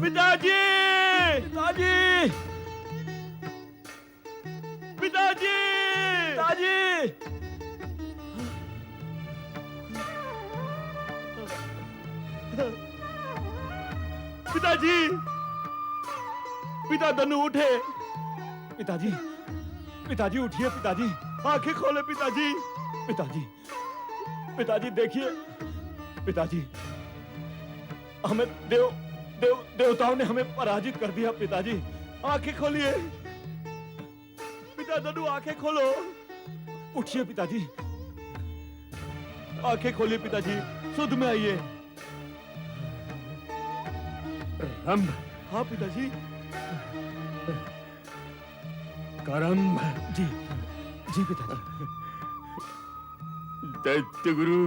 पिताजी! पिताजी! पिताजी! पिताजी! पिताजी! पिता धनु उठे। पिताजी! पिताजी उठिए पिताजी, आंखें खोले पिताजी। पिताजी! पिताजी देखिए। पिताजी, हमें देवताओं ने हमें पराजित कर दिया। पिताजी आंखें खोलिए। पिता धनु आंखें खोलो। उठिए पिताजी, आंखें खोलिए पिताजी, सुध में आइए। रंभ। हाँ पिताजी। करम्भ। जी जी पिताजी। दैत्य गुरु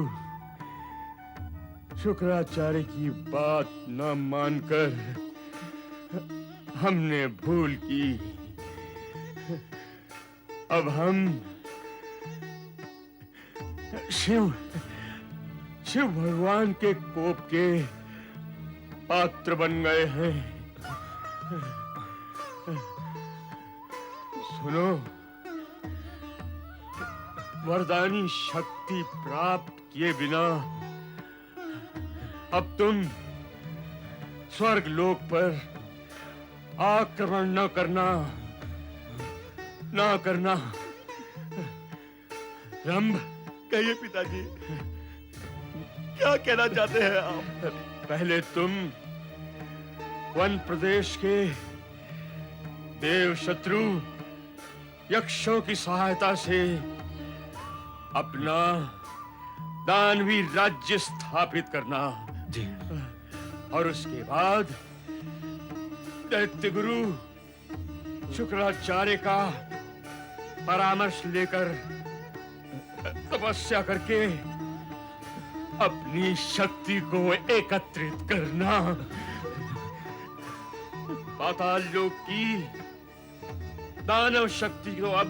शुक्राचार्य की बात न मानकर हमने भूल की। अब हम शिव भगवान के कोप के पात्र बन गए हैं। सुनो, वरदानी शक्ति प्राप्त किए बिना अब तुम स्वर्ग लोक पर आक्रमण न करना। रंभ। कहिए पिताजी, क्या कहना चाहते हैं आप? पहले तुम वन प्रदेश के देव शत्रु यक्षों की सहायता से अपना दानवी राज्य स्थापित करना। जी। और उसके बाद दैत्य गुरु शुक्राचार्य का परामर्श लेकर तपस्या करके अपनी शक्ति को एकत्रित करना। पाताल लोक की दानव शक्ति तो अब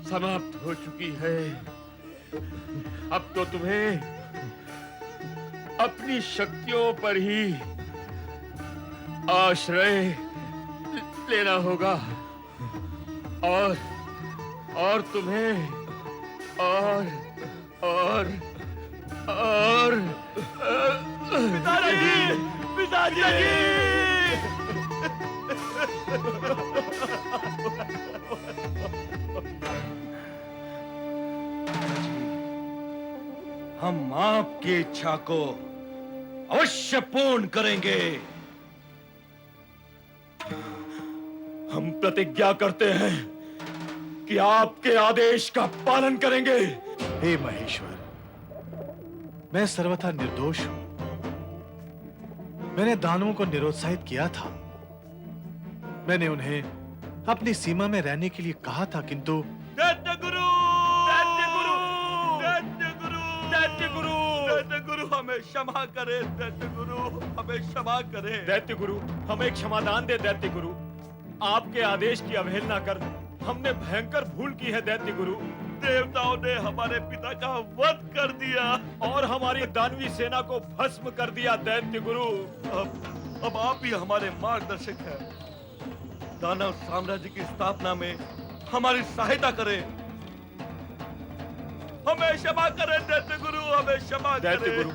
समाप्त हो चुकी है। अब तो तुम्हें अपनी शक्तियों पर ही आश्रय लेना होगा और तुम्हें और पिताजी! पिताजी! हम आपकी इच्छा को अवश्य पूर्ण करेंगे। हम प्रतिज्ञा करते हैं कि आपके आदेश का पालन करेंगे। हे महेश्वर, मैं सर्वथा निर्दोष हूं। मैंने दानवों को निरुत्साहित किया था। मैंने उन्हें अपनी सीमा में रहने के लिए कहा था, किंतु दैत्य गुरु! दैत्य गुरु! दैत्य गुरु! दैत्य गुरु! दैत्य गुरु हमें क्षमा करे। दैत्य गुरु हमें क्षमा करे। दैत्य गुरु हमें क्षमादान दे। दैत्य गुरु, आपके आदेश की अवहेलना कर हमने भयंकर भूल की है। दैत्य गुरु, देवताओं ने हमारे पिता का वध कर दिया और हमारी दानवी सेना को भस्म कर दिया। दैत्य गुरु, अब आप ही हमारे मार्गदर्शक हैं। दानव साम्राज्य की स्थापना में हमारी सहायता करें। हमें क्षमा करें दैत्य गुरु, हमें क्षमा करें। दैत्य गुरु,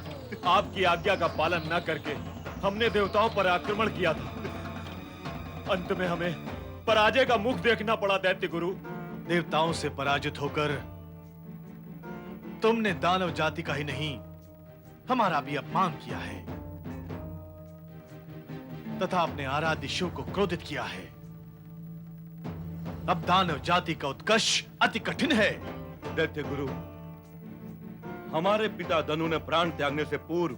आपकी आज्ञा का पालन न करके हमने देवताओं पर आक्रमण किया था। अंत में हमें पराजय का मुख देखना पड़ा। दैत्य गुरु, देवताओं से पराजित होकर तुमने दानव जाति का ही नहीं, हमारा भी अपमान किया है तथा अपने आराध्य शिव को क्रोधित किया है। अब दानव जाति का उत्कर्ष अति कठिन है। दैत्य गुरु, हमारे पिता धनु ने प्राण त्यागने से पूर्व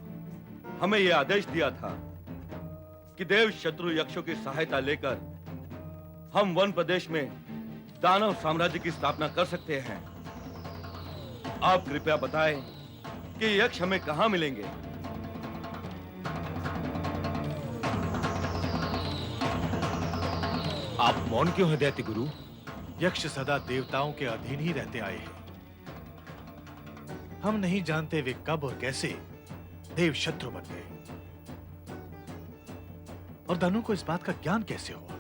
हमें यह आदेश दिया था कि देव शत्रु यक्षों की सहायता लेकर हम वन प्रदेश में दानव साम्राज्य की स्थापना कर सकते हैं। आप कृपया बताएं कि यक्ष हमें कहां मिलेंगे। आप मौन क्यों हैं दैत्य गुरु? यक्ष सदा देवताओं के अधीन ही रहते आए हैं। हम नहीं जानते वे कब और कैसे देव शत्रु बन गए, और धनु को इस बात का ज्ञान कैसे हुआ?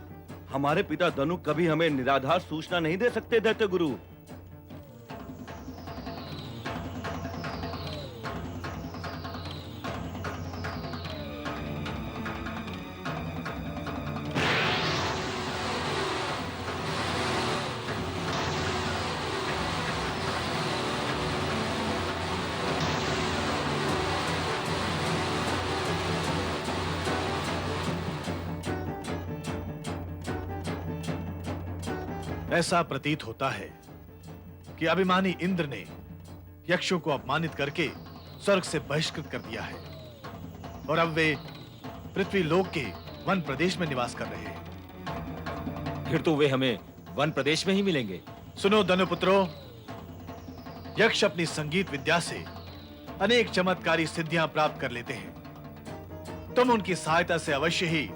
हमारे पिता धनु कभी हमें निराधार सूचना नहीं दे सकते दैत्य गुरु। ऐसा प्रतीत होता है कि अभिमानी इंद्र ने यक्षों को अपमानित करके स्वर्ग से बहिष्कृत कर दिया है, और अब वे पृथ्वी लोक के वन प्रदेश में निवास कर रहे हैं। फिर तो वे हमें वन प्रदेश में ही मिलेंगे। सुनो धनुपुत्रो, यक्ष अपनी संगीत विद्या से अनेक चमत्कारी सिद्धियां प्राप्त कर लेते हैं। तुम उनकी सहायता से अवश्य ही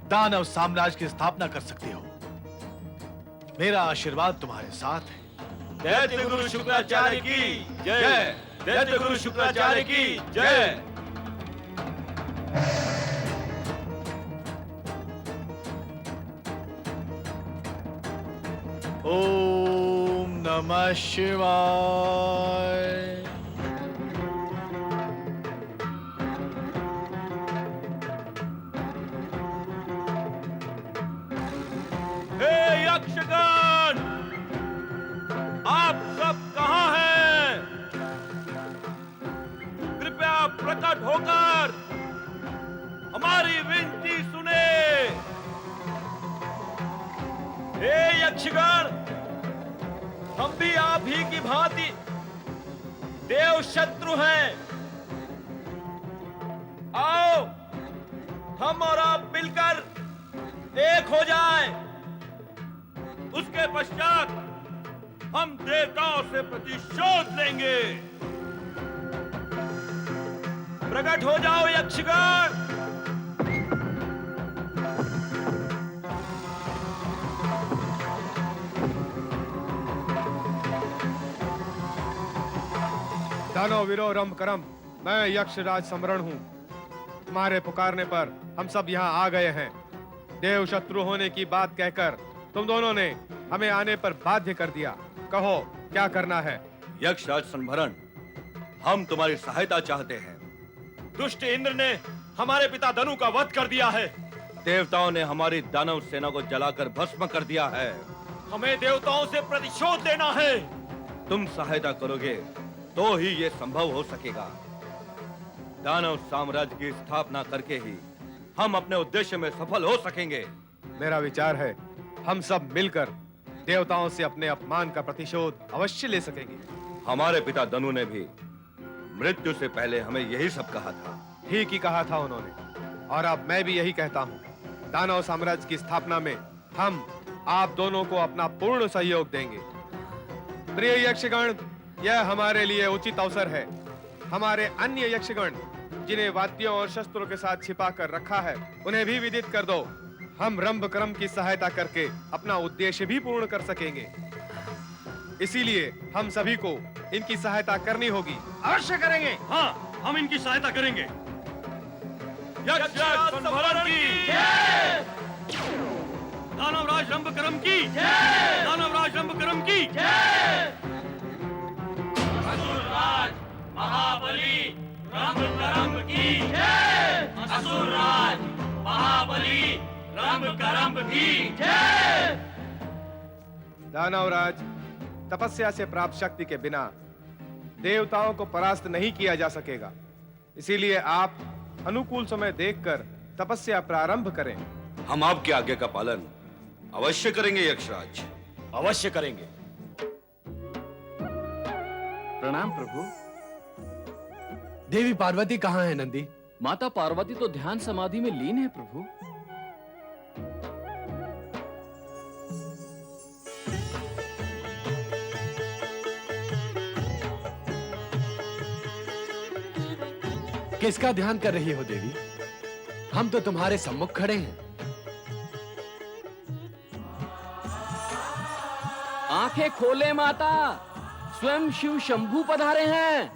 दानव साम्राज्य की स्थापना कर सकते हो। मेरा आशीर्वाद तुम्हारे साथ है। दैत्य गुरु शुक्राचार्य की जय। दैत्य गुरु शुक्राचार्य की जय। ओम नमः शिवाय। हे यक्षगण, आप सब कहां हैं? कृपया प्रकट होकर हमारी विनती सुने। हे यक्षगण, हम भी आप ही की भांति देव शत्रु हैं। आओ हम और आप मिलकर एक हो जाएं। उसके पश्चात हम देवताओं से प्रतिशोध लेंगे। प्रकट हो जाओ यक्षगण। दानव वीरो रम करम, मैं यक्षराज समरण हूँ। तुम्हारे पुकारने पर हम सब यहाँ आ गए हैं। देव शत्रु होने की बात कहकर तुम दोनों ने हमें आने पर बाध्य कर दिया। कहो क्या करना है? यक्षराज संभरण, हम तुम्हारी सहायता चाहते हैं। दुष्ट इंद्र ने हमारे पिता धनु का वध कर दिया है। देवताओं ने हमारी दानव सेना को जलाकर भस्म कर दिया है। हमें देवताओं से प्रतिशोध लेना है। तुम सहायता करोगे तो ही ये संभव हो सकेगा। दानव साम्राज्य की स्थापना करके ही हम अपने उद्देश्य में सफल हो सकेंगे। मेरा विचार है हम सब मिलकर देवताओं से अपने अपमान का प्रतिशोध अवश्य ले सकेंगे। हमारे पिता धनु ने भी मृत्यु से पहले हमें यही सब कहा था। ठीक ही कहा था उन्होंने, और अब मैं भी यही कहता हूँ। दानव साम्राज्य की स्थापना में हम आप दोनों को अपना पूर्ण सहयोग देंगे। प्रिय यक्षगण, यह हमारे लिए उचित अवसर है। हमारे अन्य यक्षगण जिन्हें वाद्यों और शस्त्रों के साथ छिपा कर रखा है, उन्हें भी विदित कर दो। हम रंभ क्रम की सहायता करके अपना उद्देश्य भी पूर्ण कर सकेंगे। इसीलिए हम सभी को इनकी सहायता करनी होगी। अवश्य करेंगे। हाँ, हम इनकी सहायता करेंगे। यक्षराज संभरण की जय। दानवराज रंभकरम की जय। दानवराज रंभकरम की जय। असुरराज महाबली रंभकरम की जय। असुरराज महाबली रंभकरम की जय। दानवराज, तपस्या से प्राप्त शक्ति के बिना देवताओं को परास्त नहीं किया जा सकेगा। इसीलिए आप अनुकूल समय देखकर तपस्या प्रारंभ करें। हम आपके आज्ञा का पालन अवश्य करेंगे यक्षराज। अवश्य करेंगे। प्रणाम प्रभु। देवी पार्वती कहाँ है नंदी? माता पार्वती तो ध्यान समाधि में लीन है प्रभु। किसका ध्यान कर रही हो देवी? हम तो तुम्हारे सम्मुख खड़े हैं। आंखें खोले माता, स्वयं शिव शंभू पधारे हैं।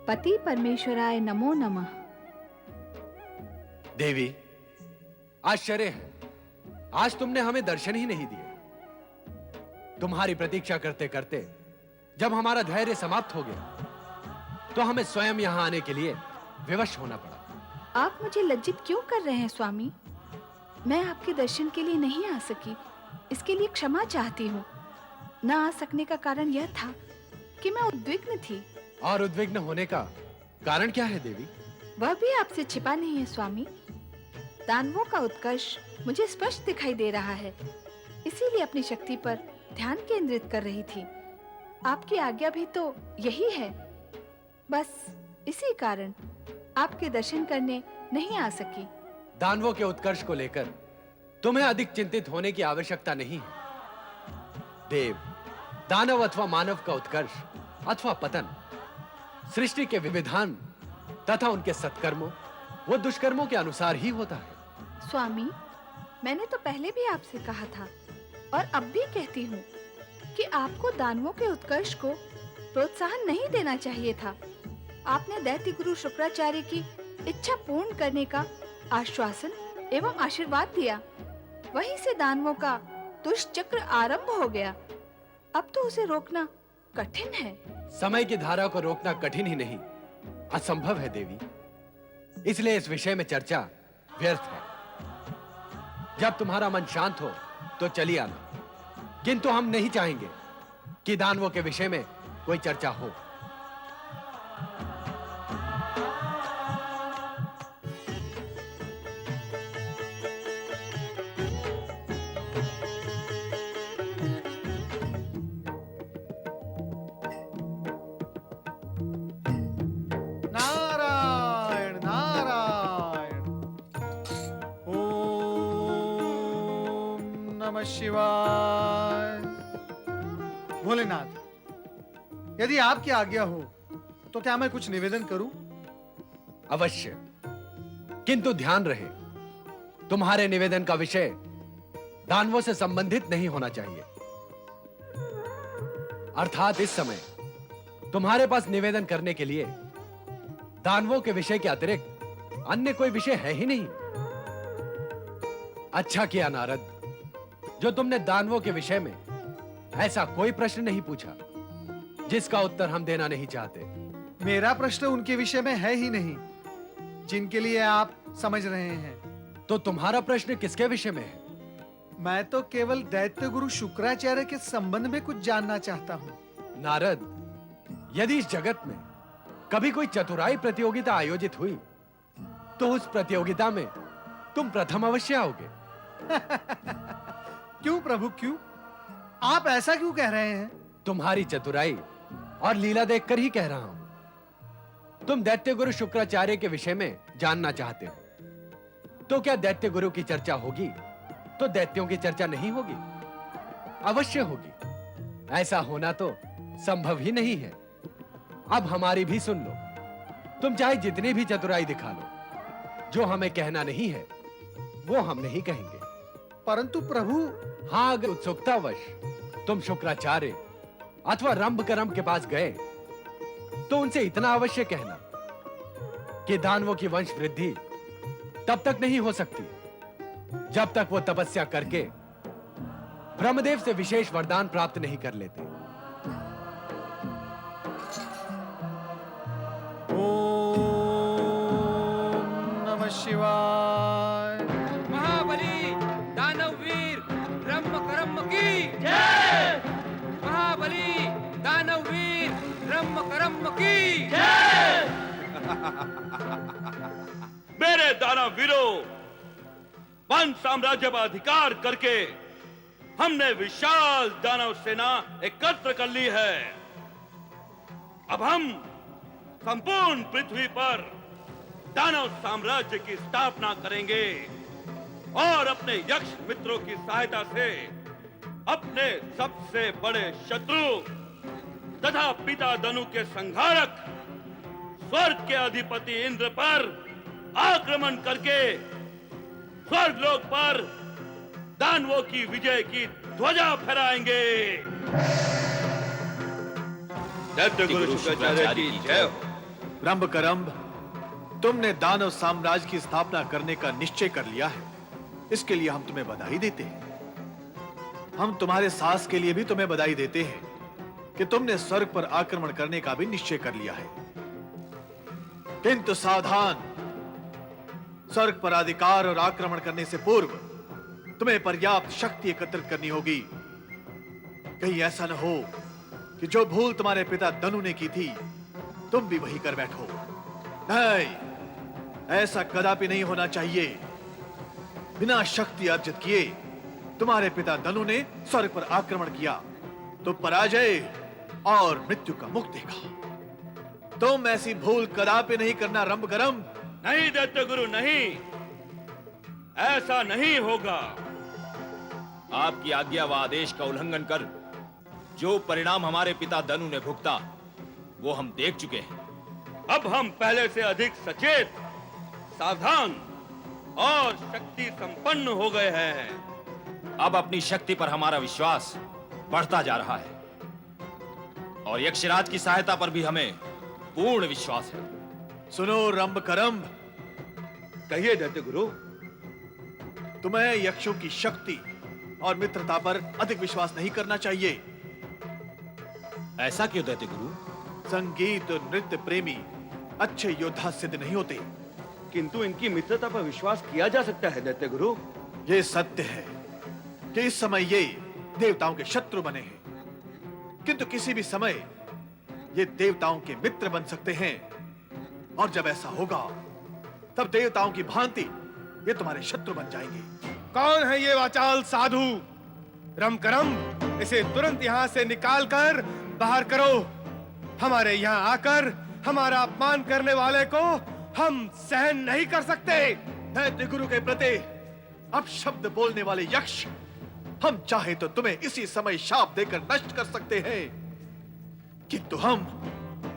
पति परमेश्वराय नमो नमः। देवी, आश्चर्य है, आज तुमने हमें दर्शन ही नहीं दिए। तुम्हारी प्रतीक्षा करते करते जब हमारा धैर्य समाप्त हो गया तो हमें स्वयं यहां आने के लिए विवश होना पड़ा। आप मुझे लज्जित क्यों कर रहे हैं स्वामी? मैं आपके दर्शन के लिए नहीं आ सकी, इसके लिए क्षमा चाहती हूँ। न आ सकने का कारण यह था कि मैं उद्विग्न थी। और उद्विग्न होने का कारण क्या है देवी? वह भी आपसे छिपा नहीं है स्वामी। दानवों का उत्कर्ष मुझे स्पष्ट दिखाई दे रहा है, इसीलिए अपनी शक्ति पर ध्यान केंद्रित कर रही थी। आपकी आज्ञा भी तो यही है। बस इसी कारण आपके दर्शन करने नहीं आ सकी। दानवों के उत्कर्ष को लेकर तुम्हें अधिक चिंतित होने की आवश्यकता नहीं है। देव, दानव अथवा मानव का उत्कर्ष अथवा पतन सृष्टि के विविधान तथा उनके सत्कर्मों व दुष्कर्मों के अनुसार ही होता है। स्वामी, मैंने तो पहले भी आपसे कहा था और अब भी कहती हूँ कि आपको दानवों के उत्कर्ष को प्रोत्साहन नहीं देना चाहिए था। आपने दैत्य गुरु शुक्राचार्य की इच्छा पूर्ण करने का आश्वासन एवं आशीर्वाद दिया। वहीं से दानवों का दुष्चक्र आरंभ हो गया। अब तो उसे रोकना कठिन है। समय की धारा को रोकना कठिन ही नहीं, असंभव है देवी। इसलिए इस विषय में चर्चा व्यर्थ है। जब तुम्हारा मन शांत हो तो चली आना, किंतु हम नहीं चाहेंगे कि दानवों के विषय में कोई चर्चा हो। नारायण नारायण। ओम नमः शिवाय। भोलेनाथ, यदि आपकी आज्ञा हो तो क्या मैं कुछ निवेदन करूं? अवश्य, किंतु ध्यान रहे, तुम्हारे निवेदन का विषय दानवों से संबंधित नहीं होना चाहिए। अर्थात इस समय तुम्हारे पास निवेदन करने के लिए दानवों के विषय के अतिरिक्त अन्य कोई विषय है ही नहीं। अच्छा किया नारद, जो तुमने दानवों के विषय में ऐसा कोई प्रश्न नहीं पूछा जिसका उत्तर हम देना नहीं चाहते। मेरा प्रश्न उनके विषय में है ही नहीं जिनके लिए आप समझ रहे हैं। तो तुम्हारा प्रश्न किसके विषय में है? मैं तो केवल दैत्य गुरु शुक्राचार्य के संबंध में कुछ जानना चाहता हूँ। नारद, यदि इस जगत में कभी कोई चतुराई प्रतियोगिता आयोजित हुई तो उस प्रतियोगिता में तुम प्रथम अवश्य आओगे। क्यों प्रभु, क्यों? आप ऐसा क्यों कह रहे हैं? तुम्हारी चतुराई और लीला देखकर ही कह रहा हूं। तुम दैत्य गुरु शुक्राचार्य के विषय में जानना चाहते हो, तो क्या दैत्य गुरु की चर्चा होगी तो दैत्यों की चर्चा नहीं होगी? अवश्य होगी। ऐसा होना तो संभव ही नहीं है। अब हमारी भी सुन लो। तुम चाहे जितनी भी चतुराई दिखा लो, जो हमें कहना नहीं है वो हम नहीं कहेंगे। परंतु प्रभु, हाँ, अगर उत्सुकतावश तुम शुक्राचार्य अथवा रंभकरम के पास गए तो उनसे इतना अवश्य कहना कि दानवों की वंश वृद्धि तब तक नहीं हो सकती जब तक वो तपस्या करके ब्रह्मदेव से विशेष वरदान प्राप्त नहीं कर लेते। ओम नमः शिवाय। महाबली दानववीर ब्रह्मकर्म की जय। महाबली दानववीर ब्रह्मकर्म की जय। मेरे दानव वीरों, वन साम्राज्य पर अधिकार करके हमने विशाल दानव सेना एकत्र कर ली है। अब हम संपूर्ण पृथ्वी पर दानव साम्राज्य की स्थापना करेंगे और अपने यक्ष मित्रों की सहायता से अपने सबसे बड़े शत्रु तथा पिता धनु के संहारक स्वर्ग के अधिपति इंद्र पर आक्रमण करके स्वर्गलोक पर दानवों की विजय की ध्वजा फहराएंगे। दैत्य गुरु शुक्राचार्य की जय हो। रंभकरंभ, तुमने दानव साम्राज्य की स्थापना करने का निश्चय कर लिया है। इसके लिए हम तुम्हें बधाई देते हैं। हम तुम्हारे साहस के लिए भी तुम्हें बधाई देते हैं कि तुमने स्वर्ग पर आक्रमण करने का भी निश्चय कर लिया है। किंतु सावधान, स्वर्ग पर अधिकार और आक्रमण करने से पूर्व तुम्हें पर्याप्त शक्ति एकत्रित करनी होगी। कहीं ऐसा न हो कि जो भूल तुम्हारे पिता धनु ने की थी तुम भी वही कर बैठो। नहीं, ऐसा कदापि नहीं होना चाहिए। बिना शक्ति अर्जित किए तुम्हारे पिता धनु ने स्वर्ग पर आक्रमण किया तो पराजय और मृत्यु का मुख देखा। तुम ऐसी भूल कदापि नहीं करना रंभकरंभ। नहीं दैत्य गुरु, नहीं, ऐसा नहीं होगा। आपकी आज्ञा व आदेश का उल्लंघन कर जो परिणाम हमारे पिता धनु ने भुगता वो हम देख चुके हैं। अब हम पहले से अधिक सचेत, सावधान और शक्ति संपन्न हो गए हैं। अब अपनी शक्ति पर हमारा विश्वास बढ़ता जा रहा है और यक्षराज की सहायता पर भी हमें पूर्ण विश्वास है। सुनो रंभकरंभ, कहिए दैत्य गुरु। तुम्हें यक्षों की शक्ति और मित्रता पर अधिक विश्वास नहीं करना चाहिए। ऐसा क्यों दैत्य गुरु? संगीत और नृत्य प्रेमी अच्छे योद्धा सिद्ध नहीं होते। किंतु इनकी मित्रता पर विश्वास किया जा सकता है दैत्य गुरु। ये सत्य है कि इस समय ये देवताओं के शत्रु बने हैं, किंतु किसी भी समय ये देवताओं के मित्र बन सकते हैं। और जब ऐसा होगा तब देवताओं की भांति ये तुम्हारे शत्रु बन जाएंगे। कौन है ये वाचाल साधु? रंभकरंभ, इसे तुरंत यहाँ से निकाल कर बाहर करो। हमारे यहाँ आकर हमारा अपमान करने वाले को हम सहन नहीं कर सकते। दैत्य गुरु के प्रति अपशब्द बोलने वाले यक्ष, हम चाहे तो तुम्हें इसी समय शाप देकर नष्ट कर सकते हैं, किंतु हम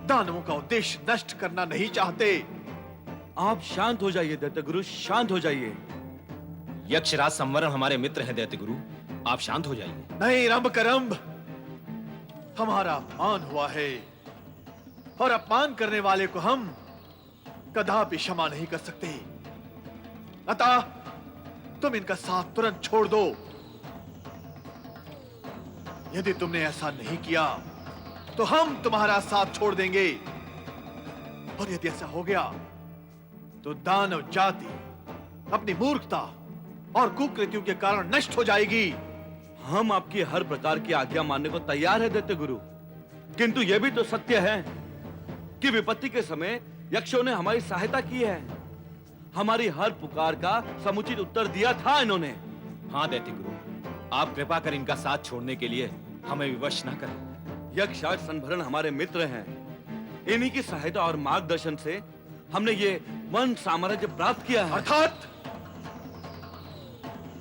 दानवों का उद्देश्य नष्ट करना नहीं चाहते। आप शांत हो जाइए दैत्य गुरु, शांत हो जाइए। यक्षराज संवरण हमारे मित्र हैं दैत्य गुरु, आप शांत हो जाइए। नहीं रंभकरंभ, हमारा अपमान हुआ है और अपमान करने वाले को हम कदापि क्षमा नहीं कर सकते। अतः तुम इनका साथ तुरंत छोड़ दो। यदि तुमने ऐसा नहीं किया तो हम तुम्हारा साथ छोड़ देंगे, और यदि ऐसा हो गया तो दानव जाति अपनी मूर्खता और कुकृतियों के कारण नष्ट हो जाएगी। हम आपकी हर प्रकार की आज्ञा मानने को तैयार है दैत्य गुरु, किंतु यह भी तो सत्य है कि विपत्ति के समय यक्षों ने हमारी सहायता की है। हमारी हर पुकार का समुचित उत्तर दिया था इन्होंने। हाँ दैत्य गुरु, आप कृपा कर इनका साथ छोड़ने के लिए हमें विवश न करें। यक्षराज संभरण हमारे मित्र हैं। इन्हीं की सहायता और मार्गदर्शन से हमने ये वन साम्राज्य प्राप्त किया है। अर्थात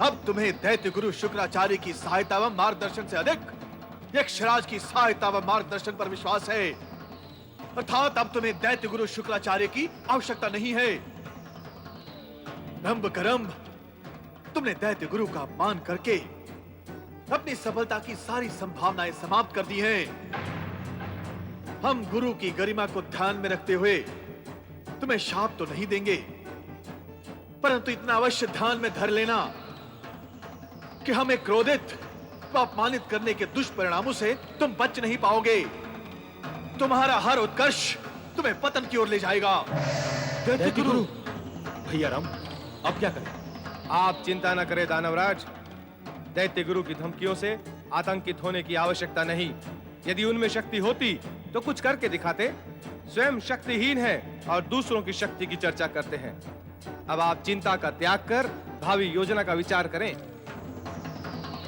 अब तुम्हें दैत्य गुरु शुक्राचार्य की सहायता व मार्गदर्शन से अधिक यक्षराज की सहायता व मार्गदर्शन पर विश्वास है। अर्थात अब तुम्हें दैत्य गुरु शुक्राचार्य की आवश्यकता नहीं है। रंभकरंभ, तुमने दैत्य गुरु का अपमान करके अपनी सफलता की सारी संभावनाएं समाप्त कर दी हैं। हम गुरु की गरिमा को ध्यान में रखते हुए तुम्हें शाप तो नहीं देंगे, परंतु इतना अवश्य ध्यान में धर लेना कि हमें क्रोधित व अपमानित करने के दुष्परिणामों से तुम बच नहीं पाओगे। तुम्हारा हर उत्कर्ष तुम्हें पतन की ओर ले जाएगा। दैत्य गुरु, भैया राम, अब क्या करें? आप चिंता न करें दानवराज। दैत्य गुरु की धमकियों से आतंकित होने की आवश्यकता नहीं। यदि उनमें शक्ति होती तो कुछ करके दिखाते। स्वयं शक्तिहीन है और दूसरों की शक्ति की चर्चा करते हैं। अब आप चिंता का त्याग कर भावी योजना का विचार करें।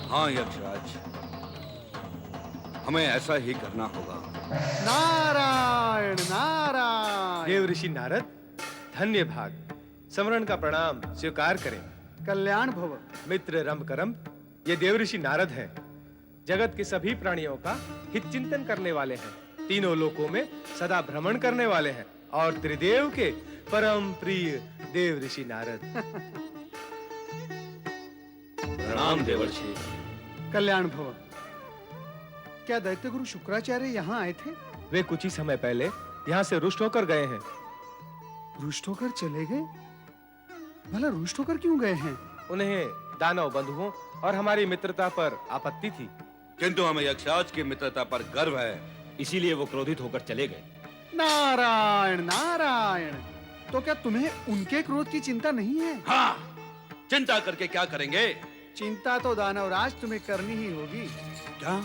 हाँ यक्षराज, हमें ऐसा ही करना होगा। नारायण नारायण। देव ऋषि नारद, धन्य भाग। समरण का प्रणाम स्वीकार करें। कल्याण भव। मित्र रंभकरंभ, ये देव ऋषि नारद हैं। जगत के सभी प्राणियों का हित चिंतन करने वाले हैं, तीनों लोकों में सदा भ्रमण करने वाले हैं और त्रिदेव के परम प्रिय देव ऋषि नारद। प्रणाम देवर्षि। कल्याण भव। क्या दैत्य गुरु शुक्राचार्य यहाँ आए थे? वे कुछ ही समय पहले यहाँ से रुष्ट होकर गए हैं। रुष्ट होकर चले गए? भला रुष्ट होकर क्यों गए हैं? उन्हें दानव बंधुओं और हमारी मित्रता पर आपत्ति थी। किंतु हमें यक्षराज की मित्रता पर गर्व है, इसीलिए वो क्रोधित होकर चले गए। नारायण नारायण। तो क्या तुम्हें उनके क्रोध की चिंता नहीं है? हाँ, चिंता करके क्या करेंगे? चिंता तो दानवराज तुम्हें करनी ही होगी। क्या?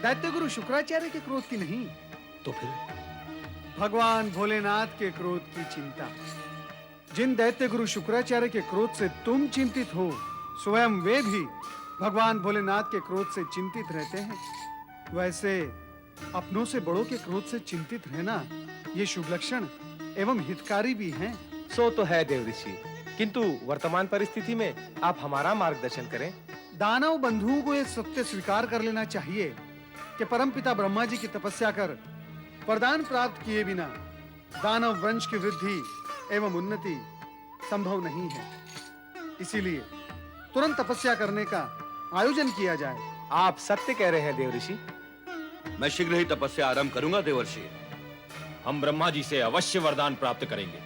दैत्य गुरु शुक्राचार्य के क्रोध की नहीं, तो फिर भगवान भोलेनाथ के क्रोध की चिंता। जिन दैत्य गुरु शुक्राचार्य के क्रोध से तुम चिंतित हो, स्वयं वे भी भगवान भोलेनाथ के क्रोध से चिंतित रहते हैं। वैसे अपनों से बड़ों के क्रोध से चिंतित रहना ये शुभ लक्षण एवं हितकारी भी हैं। सो तो है देव ऋषि, किंतु वर्तमान परिस्थिति में आप हमारा मार्गदर्शन करें। दानव बंधुओं को यह सत्य स्वीकार कर लेना चाहिए कि परमपिता ब्रह्मा जी की तपस्या कर वरदान प्राप्त किए बिना दानव वंश की वृद्धि एवं उन्नति संभव नहीं है। इसीलिए तुरंत तपस्या करने का आयोजन किया जाए। आप सत्य कह रहे हैं देव ऋषि। मैं शीघ्र ही तपस्या आरंभ करूंगा देवर्षि। हम ब्रह्मा जी से अवश्य वरदान प्राप्त करेंगे।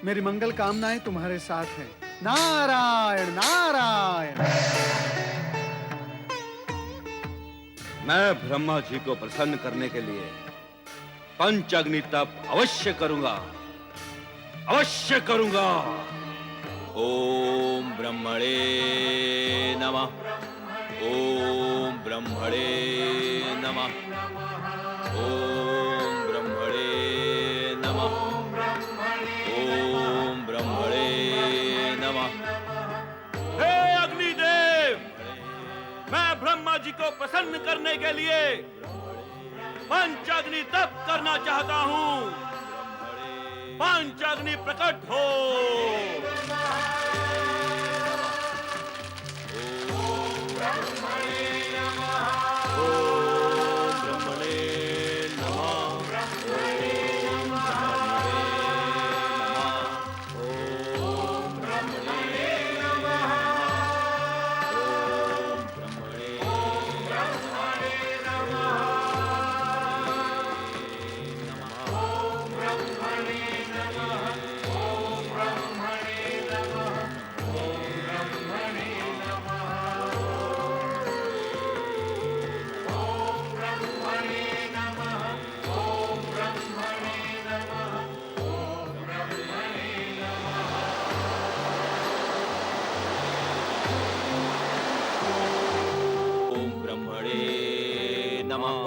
मेरी मंगल कामनाएं तुम्हारे साथ हैं। नारायण नारायण। मैं ब्रह्मा जी को प्रसन्न करने के लिए पंचाग्नि तप अवश्य करूंगा, अवश्य करूंगा। ओम ब्रह्मणे नमः। ओम ब्रह्मणे नमः। ओम ब्रह्मणे नमः। ओम ब्रह्मणे नमः। हे अग्निदेव, मैं ब्रह्मा जी को प्रसन्न करने के लिए पंचाग्नि तप करना चाहता हूँ। पंचाग्नि प्रकट हो।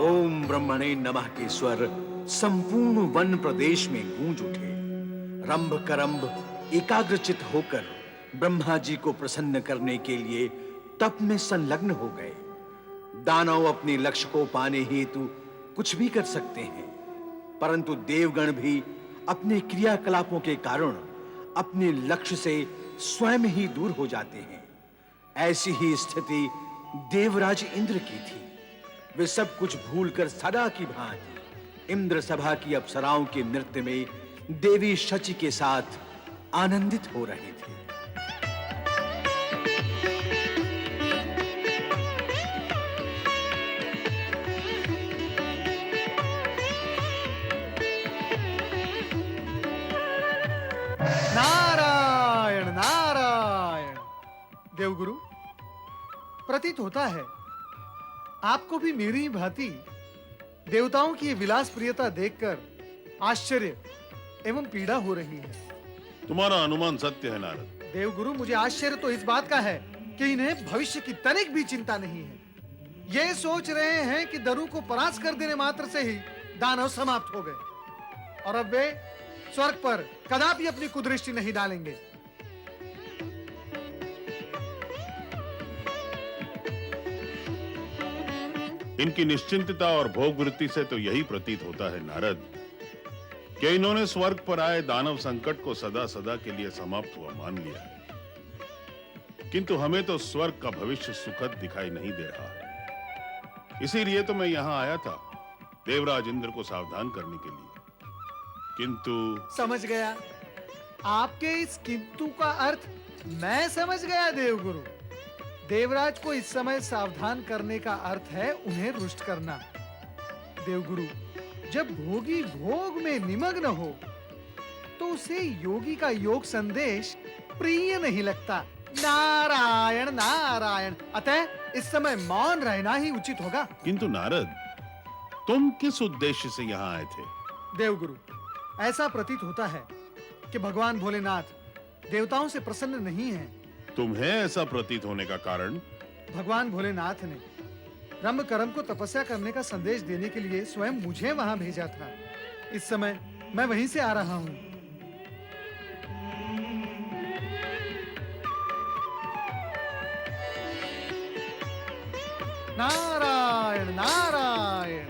ओम ब्रह्मणे नमः के स्वर संपूर्ण वन प्रदेश में गूंज उठे। रंभ करंभ एकाग्रचित होकर ब्रह्मा जी को प्रसन्न करने के लिए तप में संलग्न हो गए। दानव अपने लक्ष्य को पाने हेतु कुछ भी कर सकते हैं, परंतु देवगण भी अपने क्रियाकलापों के कारण अपने लक्ष्य से स्वयं ही दूर हो जाते हैं। ऐसी ही स्थिति देवराज इंद्र की थी। वे सब कुछ भूलकर सदा की भांति इंद्र सभा की अप्सराओं के नृत्य में देवी शची के साथ आनंदित हो रहे थे। नारायण नारायण। देवगुरु, प्रतीत होता है आपको भी मेरी ही भांति देवताओं की ये विलास प्रियता देखकर आश्चर्य एवं पीड़ा हो रही है। तुम्हारा अनुमान सत्य है नारद। देवगुरु, मुझे आश्चर्य तो इस बात का है कि इन्हें भविष्य की तनिक भी चिंता नहीं है। ये सोच रहे हैं कि दरु को परास्त कर देने मात्र से ही दानव समाप्त हो गए और अब वे स्वर्ग पर कदापि अपनी कुदृष्टि नहीं डालेंगे। इनकी निश्चिंतता और भोग वृत्ति से तो यही प्रतीत होता है नारद कि इन्होंने स्वर्ग पर आए दानव संकट को सदा सदा के लिए समाप्त हुआ मान लिया है। किंतु हमें तो स्वर्ग का भविष्य सुखद दिखाई नहीं दे रहा है। इसीलिए तो मैं यहाँ आया था, देवराज इंद्र को सावधान करने के लिए। किंतु समझ गया। आपके इस किंतु का अर्थ मैं समझ गया देवगुरु। देवराज को इस समय सावधान करने का अर्थ है उन्हें रुष्ट करना। देवगुरु, जब भोगी भोग में निमग्न हो तो उसे योगी का योग संदेश प्रिय नहीं लगता। नारायण नारायण। अतः इस समय मौन रहना ही उचित होगा। किंतु नारद, तुम किस उद्देश्य से यहाँ आए थे? देवगुरु, ऐसा प्रतीत होता है कि भगवान भोलेनाथ देवताओं से प्रसन्न नहीं हैं। तुम्हें ऐसा प्रतीत होने का कारण? भगवान भोलेनाथ ने रंभ करम को तपस्या करने का संदेश देने के लिए स्वयं मुझे वहां भेजा था। इस समय मैं वहीं से आ रहा हूं। नारायण नारायण।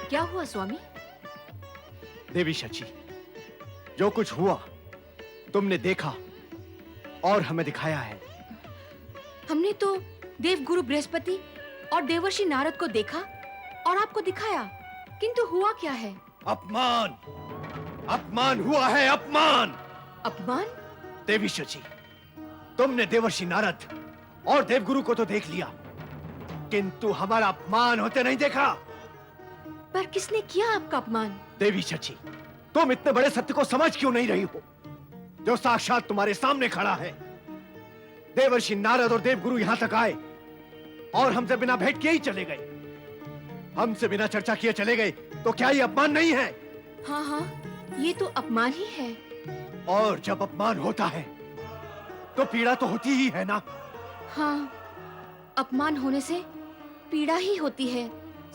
क्या हुआ स्वामी? देवी शची, जो कुछ हुआ तुमने देखा और हमें दिखाया है। हमने तो देवगुरु बृहस्पति और देवर्षि नारद को देखा और आपको दिखाया, किंतु हुआ क्या है? अपमान, अपमान हुआ है, अपमान। अपमान? देवी शची, तुमने देवर्षि नारद और देवगुरु को तो देख लिया, किंतु हमारा अपमान होते नहीं देखा। पर किसने किया आपका अपमान? देवी शची, तुम इतने बड़े सत्य को समझ क्यों नहीं रही हो, जो साक्षात तुम्हारे सामने खड़ा है। देवर्षि नारद और देवगुरु यहां तक आए और हमसे बिना भेंट किए ही चले गए। हमसे बिना चर्चा किए चले गए, तो क्या ये अपमान नहीं है? हाँ हाँ, ये तो अपमान ही है। और जब अपमान होता है तो पीड़ा तो होती ही है ना। हाँ, अपमान होने से पीड़ा ही होती है,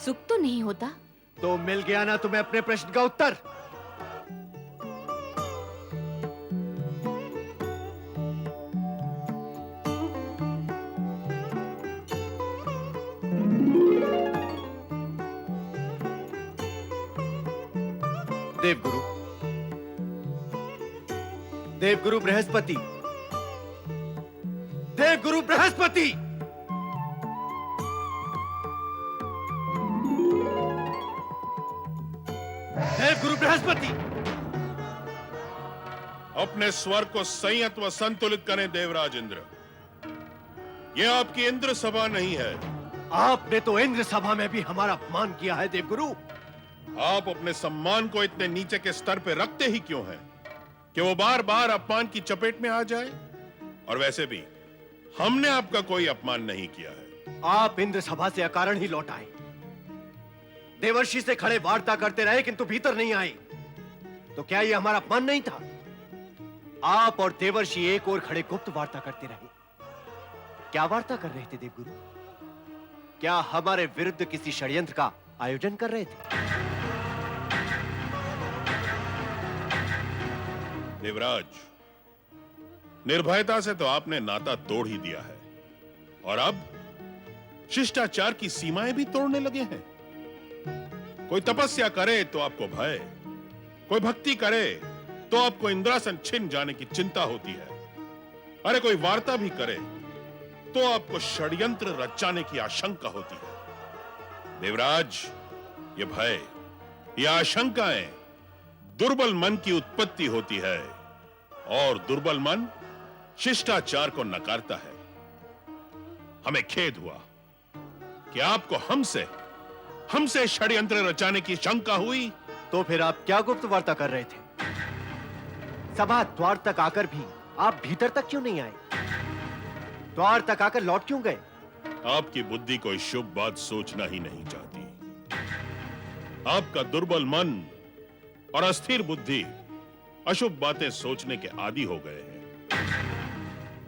सुख तो नहीं होता। तो मिल गया ना तुम्हें अपने प्रश्न का उत्तर। देवगुरु, देवगुरु बृहस्पति, देवगुरु बृहस्पति। देवगुरु बृहस्पति, अपने स्वर को संयत व संतुलित करें देवराज इंद्र। यह आपकी इंद्र सभा नहीं है। आपने तो इंद्र सभा में भी हमारा अपमान किया है देवगुरु। आप अपने सम्मान को इतने नीचे के स्तर पर रखते ही क्यों हैं कि वो बार बार अपमान की चपेट में आ जाए? और वैसे भी हमने आपका कोई अपमान नहीं किया है। आप इंद्र सभा से अकारण ही लौट आए, देवर्षि से खड़े वार्ता करते रहे किंतु भीतर नहीं आए, तो क्या यह हमारा अपमान नहीं था? आप और देवर्षि एक और खड़े गुप्त वार्ता करते रहे। क्या वार्ता कर रहे थे देवगुरु? क्या हमारे विरुद्ध किसी षड्यंत्र का आयोजन कर रहे थे? देवराज, निर्भयता से तो आपने नाता तोड़ ही दिया है और अब शिष्टाचार की सीमाएं भी तोड़ने लगे हैं। कोई तपस्या करे तो आपको भय, कोई भक्ति करे तो आपको इंद्रासन छिन जाने की चिंता होती है। अरे कोई वार्ता भी करे तो आपको षड्यंत्र रचाने की आशंका होती है। देवराज, ये भय, ये आशंकाएं दुर्बल मन की उत्पत्ति होती है और दुर्बल मन शिष्टाचार को नकारता है। हमें खेद हुआ कि आपको हमसे षड्यंत्र रचाने की शंका हुई। तो फिर आप क्या गुप्त वार्ता कर रहे थे? सभा द्वार तक आकर भी आप भीतर तक क्यों नहीं आए? द्वार तक आकर लौट क्यों गए? आपकी बुद्धि कोई शुभ बात सोचना ही नहीं चाहती। आपका दुर्बल मन और अस्थिर बुद्धि अशुभ बातें सोचने के आदी हो गए हैं।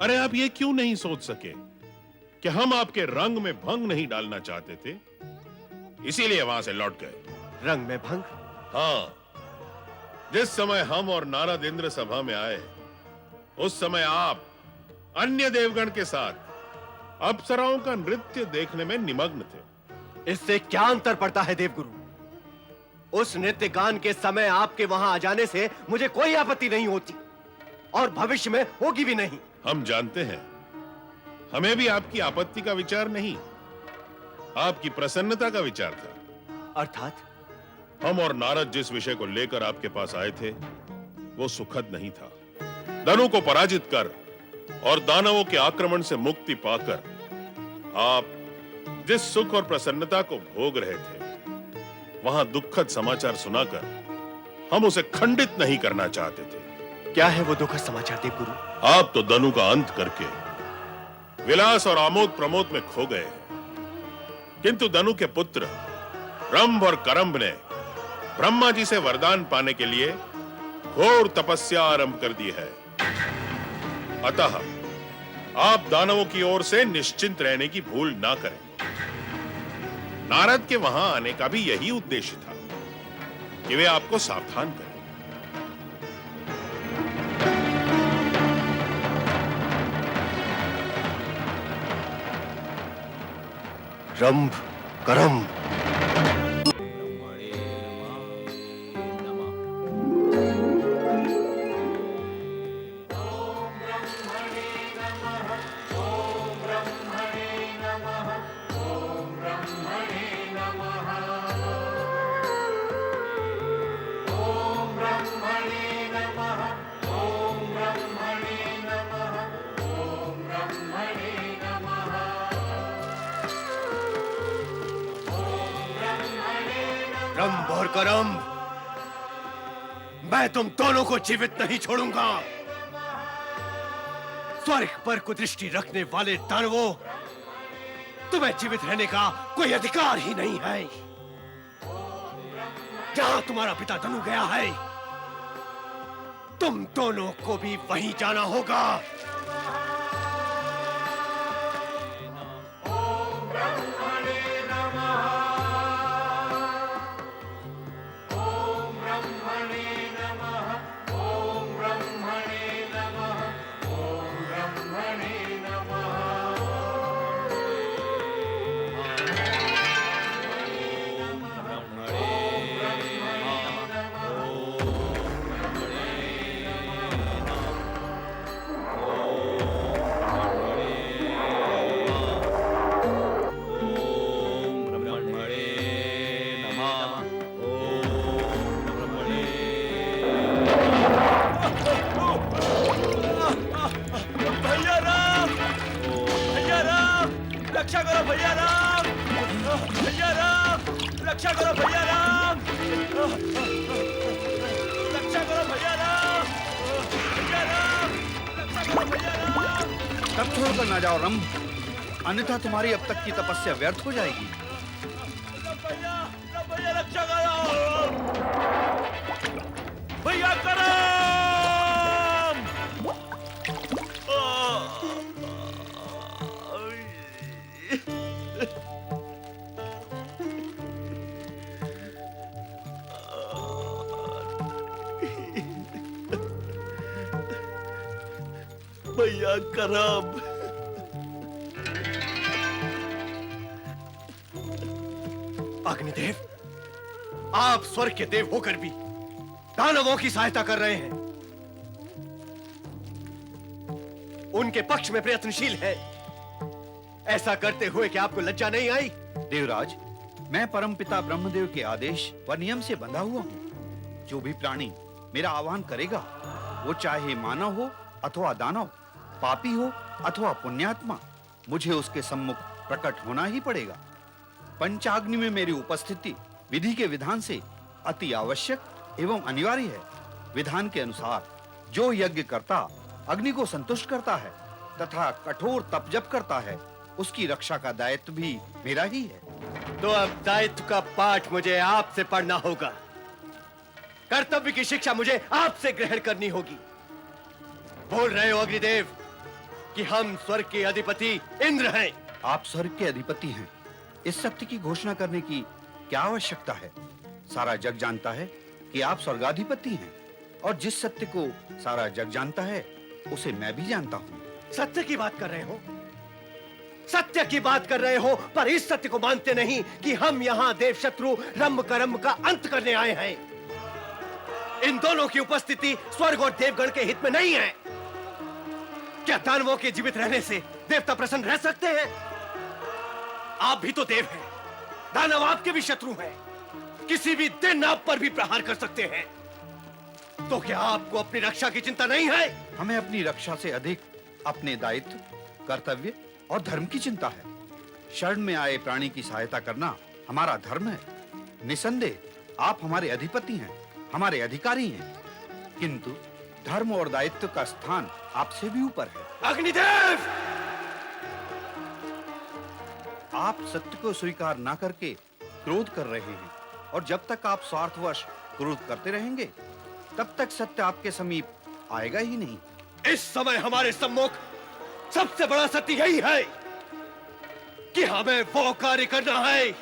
अरे आप ये क्यों नहीं सोच सके कि हम आपके रंग में भंग नहीं डालना चाहते थे, इसीलिए वहां से लौट गए। रंग में भंग? हाँ, जिस समय हम और नारद इंद्र सभा में आए उस समय आप अन्य देवगण के साथ अप्सराओं का नृत्य देखने में निमग्न थे। इससे क्या अंतर पड़ता है देवगुरु? उस नृत्य गान के समय आपके वहां आ जाने से मुझे कोई आपत्ति नहीं होती और भविष्य में होगी भी नहीं। हम जानते हैं, हमें भी आपकी आपत्ति का विचार नहीं, आपकी प्रसन्नता का विचार था। अर्थात हम और नारद जिस विषय को लेकर आपके पास आए थे वो सुखद नहीं था। धनु को पराजित कर और दानवों के आक्रमण से मुक्ति पाकर आप जिस सुख और प्रसन्नता को भोग रहे थे, वहां दुखद समाचार सुनाकर हम उसे खंडित नहीं करना चाहते थे। क्या है वो दुखद समाचार देवगुरु? आप तो धनु का अंत करके विलास और आमोद प्रमोद में खो गए हैं, किंतु धनु के पुत्र रंभ और करंभ ने ब्रह्मा जी से वरदान पाने के लिए घोर तपस्या आरंभ कर दी है। अतः आप दानवों की ओर से निश्चिंत रहने की भूल ना करें। नारद के वहां आने का भी यही उद्देश्य था कि वे आपको सावधान करें। रंभ करंभ रंभ और करंभ, मैं तुम दोनों को जीवित नहीं छोड़ूंगा। स्वर्ग पर कुदृष्टि रखने वाले दानवों, तुम्हें जीवित रहने का कोई अधिकार ही नहीं है। जहां तुम्हारा पिता धनु गया है, तुम दोनों को भी वहीं जाना होगा। रक्षा करो भैया राम, भैया राम, रक्षा करो भैया राम, रक्षा करो भैया राम, भैया राम, रक्षा करो भैया राम। तब छोड़कर ना जाओ रंभ, अन्यथा तुम्हारी अब तक की तपस्या व्यर्थ हो जाएगी। भैया, भैया रक्षा करो, भैया करो। भैया करब। अग्निदेव, आप स्वर्ग के देव होकर भी दानवों की सहायता कर रहे हैं, उनके पक्ष में प्रयत्नशील है। ऐसा करते हुए क्या आपको लज्जा नहीं आई? देवराज, मैं परमपिता ब्रह्मदेव के आदेश व नियम से बंधा हुआ हूँ। जो भी प्राणी मेरा आह्वान करेगा, वो चाहे मानव हो अथवा दानव, पापी हो अथवा पुण्यात्मा, मुझे उसके सम्मुख प्रकट होना ही पड़ेगा। पंचाग्नि में मेरी उपस्थिति विधि के विधान से अति आवश्यक एवं अनिवार्य है। विधान के अनुसार जो यज्ञ करता अग्नि को संतुष्ट करता है तथा कठोर तप जप करता है, उसकी रक्षा का दायित्व भी मेरा ही है। तो अब दायित्व का पाठ मुझे आपसे पढ़ना होगा, कर्तव्य की शिक्षा मुझे आपसे ग्रहण करनी होगी। बोल रहे हो अग्निदेव कि हम स्वर्ग के अधिपति इंद्र हैं। आप स्वर्ग के अधिपति हैं, इस सत्य की घोषणा करने की क्या आवश्यकता है? सारा जग जानता है कि आप स्वर्गाधिपति हैं, और जिस सत्य को सारा जग जानता है उसे मैं भी जानता हूँ। सत्य की बात कर रहे हो, सत्य की बात कर रहे हो, पर इस सत्य को मानते नहीं कि हम यहाँ देव शत्रु रंभ करंभ का अंत करने आए हैं। इन दोनों की उपस्थिति स्वर्ग और देवगण के हित में नहीं है। क्या दानवों के जीवित रहने से देवता प्रसन्न रह सकते हैं? आप भी तो देव हैं, दानव आपके भी शत्रु हैं, किसी भी दिन आप पर भी प्रहार कर सकते हैं। तो क्या आपको अपनी रक्षा की चिंता नहीं है? हमें अपनी रक्षा से अधिक अपने दायित्व, कर्तव्य और धर्म की चिंता है। शरण में आए प्राणी की सहायता करना हमारा धर्म है। निसंदेह आप हमारे अधिपति हैं, हमारे अधिकारी हैं, किंतु धर्म और दायित्व का स्थान आपसे भी ऊपर है। अग्निदेव! आप सत्य को स्वीकार ना करके क्रोध कर रहे हैं, और जब तक आप स्वार्थवश क्रोध करते रहेंगे तब तक सत्य आपके समीप आएगा ही नहीं। इस समय हमारे सम्मुख सबसे बड़ा सत्य यही है कि हमें वो कार्य करना है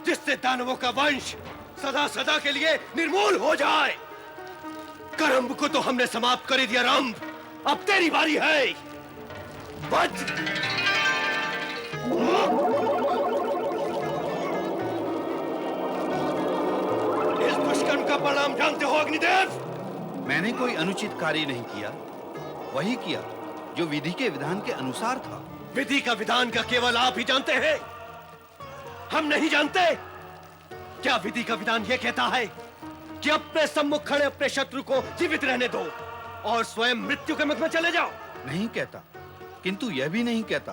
जिससे दानवों का वंश सदा सदा के लिए निर्मूल हो जाए। करम्ब को तो हमने समाप्त कर ही दिया रंभ, अब तेरी बारी है। बच! इस दुष्कर्म का परिणाम जानते हो अग्निदेव? मैंने कोई अनुचित कार्य नहीं किया, वही किया जो विधि के विधान के अनुसार था। विधि का विधान का केवल आप ही जानते हैं, हम नहीं जानते। क्या विधि का विधान यह कहता है कि अपने सम्मुख खड़े अपने शत्रु को जीवित रहने दो और स्वयं मृत्यु के मुख में चले जाओ? नहीं कहता, किंतु यह भी नहीं कहता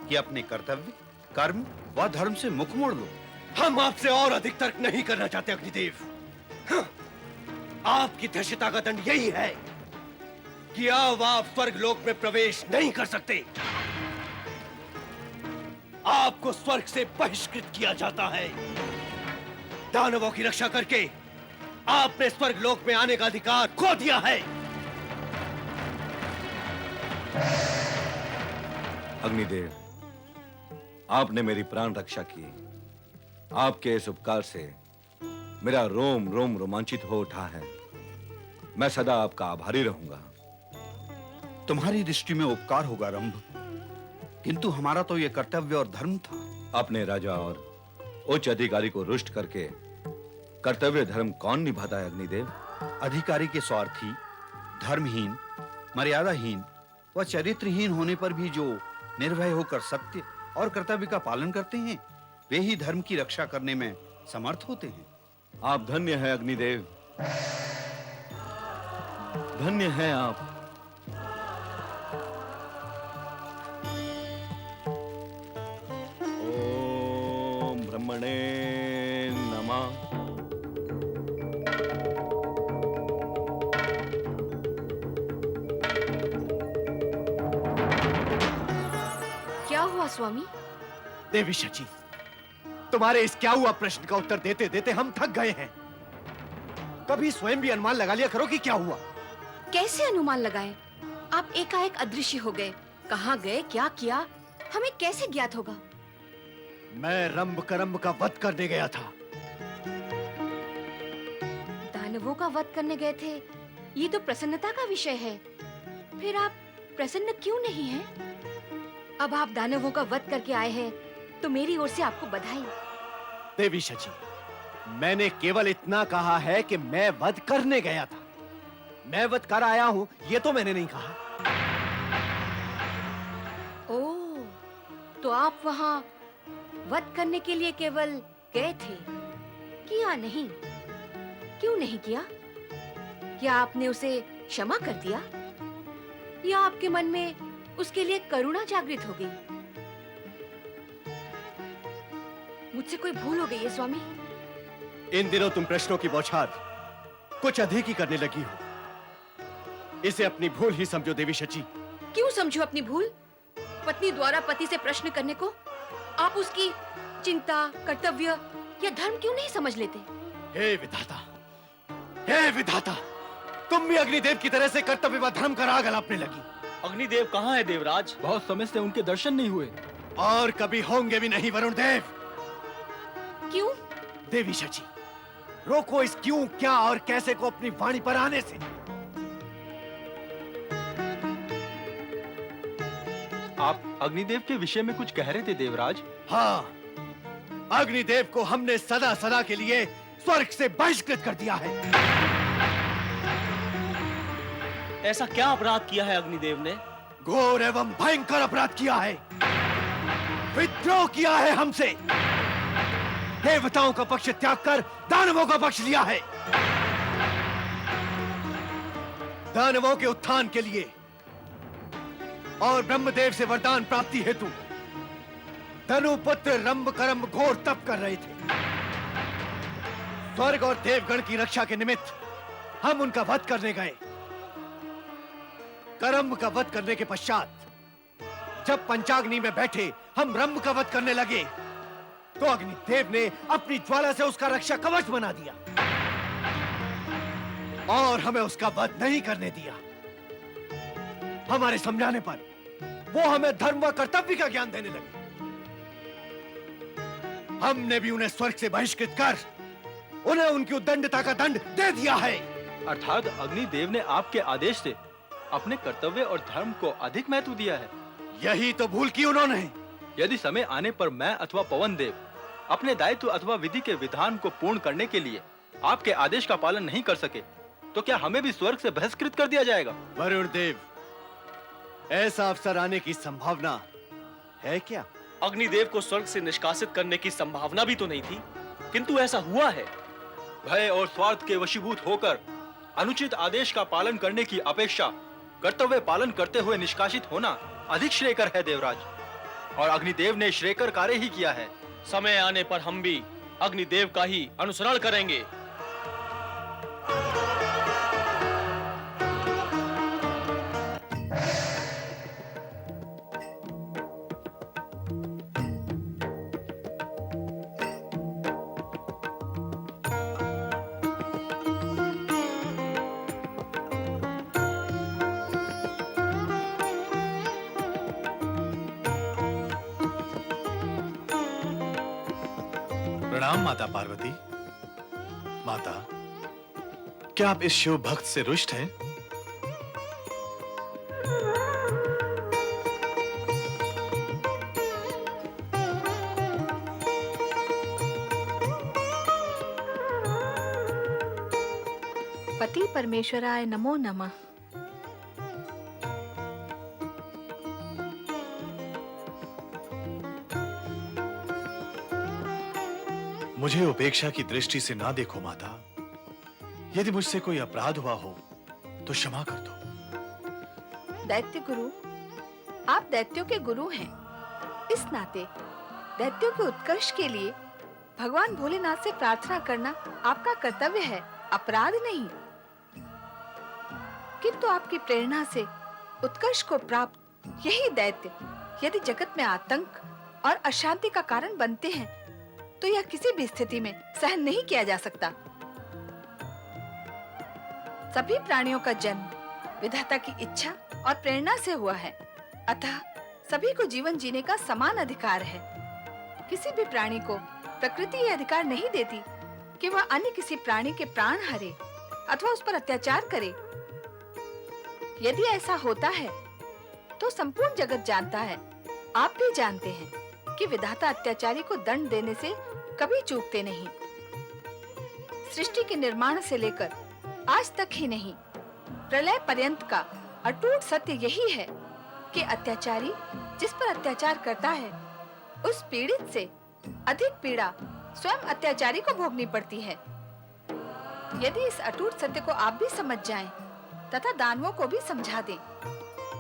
कि अपने कर्तव्य, कर्म व धर्म से मुख मोड़ लो। हम आपसे और अधिक तर्क नहीं करना चाहते अग्निदेव। हाँ, आपकी धृष्टता का दंड यही है कि अब आप स्वर्ग लोक में प्रवेश नहीं कर सकते। आपको स्वर्ग से बहिष्कृत किया जाता है। दानवों की रक्षा करके आपने स्वर्ग लोक में आने का अधिकार खो दिया है। अग्निदेव, आपने मेरी प्राण रक्षा की। आपके इस उपकार से मेरा रोम रोम रोमांचित हो उठा है। मैं सदा आपका आभारी रहूंगा। तुम्हारी दृष्टि में उपकार होगा रंभ, किंतु हमारा तो यह कर्तव्य और धर्म था। अपने राजा और उच्च अधिकारी को रुष्ट करके कर्तव्य धर्म कौन निभाता है अग्निदेव? अधिकारी के स्वार्थी, धर्महीन, मर्यादाहीन व चरित्रहीन होने पर भी जो निर्भय होकर सत्य और कर्तव्य का पालन करते हैं, वे ही धर्म की रक्षा करने में समर्थ होते हैं। आप धन्य हैं अग्निदेव, धन्य हैं आप। ओम ब्रह्मणे नमः। क्या हुआ स्वामी? देवी शची, तुम्हारे इस क्या हुआ प्रश्न का उत्तर देते देते हम थक गए हैं। कभी स्वयं भी अनुमान लगा लिया करो कि क्या हुआ। कैसे अनुमान लगाएं? आप एकाएक अदृश्य हो गए। कहाँ गए, क्या किया, हमें कैसे ज्ञात होगा? मैं रंभ करम्ब का वध करने गया था। दानवों का वध करने गए थे, ये तो प्रसन्नता का विषय है। फिर आप प्रसन्न क्यों नहीं हैं? अब आप दानवों का वध करके आए हैं, तो मेरी ओर से आपको बधाई। देवी शची, मैंने केवल इतना कहा है कि मैं वध करने गया था। मैं वध कर आया हूं, ये तो मैंने नहीं कहा। ओह, तो आप वहाँ वध करने के लिए केवल गए थे, किया नहीं? क्यों नहीं किया? क्या आपने उसे क्षमा कर दिया, या आपके मन में उसके लिए करुणा जागृत हो गई? मुझसे कोई भूल हो गई है स्वामी? इन दिनों तुम प्रश्नों की बौछार कुछ अधिक ही करने लगी हो। इसे अपनी भूल ही समझो देवी शची। क्यों समझो अपनी भूल? पत्नी द्वारा पति से प्रश्न करने को आप उसकी चिंता, कर्तव्य या धर्म क्यों नहीं समझ लेते? हे विधाता, हे विधाता, तुम भी अग्निदेव की तरह से कर्तव्य व धर्म का राग अलापने लगी। अग्निदेव कहाँ है देवराज? बहुत समय से उनके दर्शन नहीं हुए। और कभी होंगे भी नहीं वरुण देव। क्यों? देवी शची, रोको इस क्यों, क्या और कैसे को अपनी वाणी पर आने से। आप अग्निदेव के विषय में कुछ कह रहे थे देवराज? हाँ, अग्निदेव को हमने सदा सदा के लिए स्वर्ग से बहिष्कृत कर दिया है। ऐसा क्या अपराध किया है अग्निदेव ने घोर एवं भयंकर अपराध किया है, विद्रोह किया है हमसे, देवताओं का पक्ष त्याग कर दानवों का पक्ष लिया है। दानवों के उत्थान के लिए और ब्रह्मदेव से वरदान प्राप्ति हेतु धनुपुत्र रंभकरंभ घोर तप कर रहे थे। स्वर्ग और देवगण की रक्षा के निमित्त हम उनका वध करने गए। करंभ का वध करने के पश्चात जब पंचाग्नि में बैठे हम रंभ का वध करने लगे तो अग्निदेव ने अपनी ज्वाला से उसका रक्षा कवच बना दिया और हमें उसका वध नहीं करने दिया। हमारे समझाने पर वो हमें धर्म व कर्तव्य का ज्ञान देने लगे। हमने भी उन्हें स्वर्ग से बहिष्कृत कर उन्हें उनकी उद्दंडता का दंड दे दिया है। अर्थात अग्निदेव ने आपके आदेश से अपने कर्तव्य और धर्म को अधिक महत्व दिया है। यही तो भूल की उन्होंने। यदि समय आने पर मैं अथवा पवन देव अपने दायित्व अथवा विधि के विधान को पूर्ण करने के लिए आपके आदेश का पालन नहीं कर सके तो क्या हमें भी स्वर्ग से बहिष्कृत कर दिया जाएगा? वरुण देव, ऐसा अवसर आने की संभावना है क्या? अग्निदेव को स्वर्ग से निष्कासित करने की संभावना भी तो नहीं थी, किंतु ऐसा हुआ है। भय और स्वार्थ के वशीभूत होकर अनुचित आदेश का पालन करने की अपेक्षा कर्तव्य पालन करते हुए निष्कासित होना अधिक श्रेयकर है देवराज, और अग्निदेव ने श्रेयकर कार्य ही किया है। समय आने पर हम भी अग्निदेव का ही अनुसरण करेंगे। प्रणाम माता पार्वती। माता, क्या आप इस शिव भक्त से रुष्ट हैं? पति परमेश्वराय नमो नमः। मुझे उपेक्षा की दृष्टि से ना देखो माता। यदि मुझसे कोई अपराध हुआ हो तो क्षमा कर दो। दैत्य गुरु, आप दैत्यों के गुरु हैं। इस नाते दैत्यों के उत्कर्ष के लिए भगवान भोलेनाथ से प्रार्थना करना आपका कर्तव्य है, अपराध नहीं। किंतु आपकी प्रेरणा से उत्कर्ष को प्राप्त यही दैत्य यदि जगत में आतंक और अशांति का कारण बनते हैं तो यह किसी भी स्थिति में सहन नहीं किया जा सकता। सभी प्राणियों का जन्म विधाता की इच्छा और प्रेरणा से हुआ है, अतः सभी को जीवन जीने का समान अधिकार है। किसी भी प्राणी को प्रकृति यह अधिकार नहीं देती कि वह अन्य किसी प्राणी के प्राण हरे अथवा उस पर अत्याचार करे। यदि ऐसा होता है तो संपूर्ण जगत जानता है, आप भी जानते हैं कि विधाता अत्याचारी को दंड देने से कभी चूकते नहीं। सृष्टि के निर्माण से लेकर आज तक ही नहीं, प्रलय पर्यंत का अटूट सत्य यही है कि अत्याचारी जिस पर अत्याचार करता है उस पीड़ित से अधिक पीड़ा स्वयं अत्याचारी को भोगनी पड़ती है। यदि इस अटूट सत्य को आप भी समझ जाएं तथा दानवों को भी समझा दें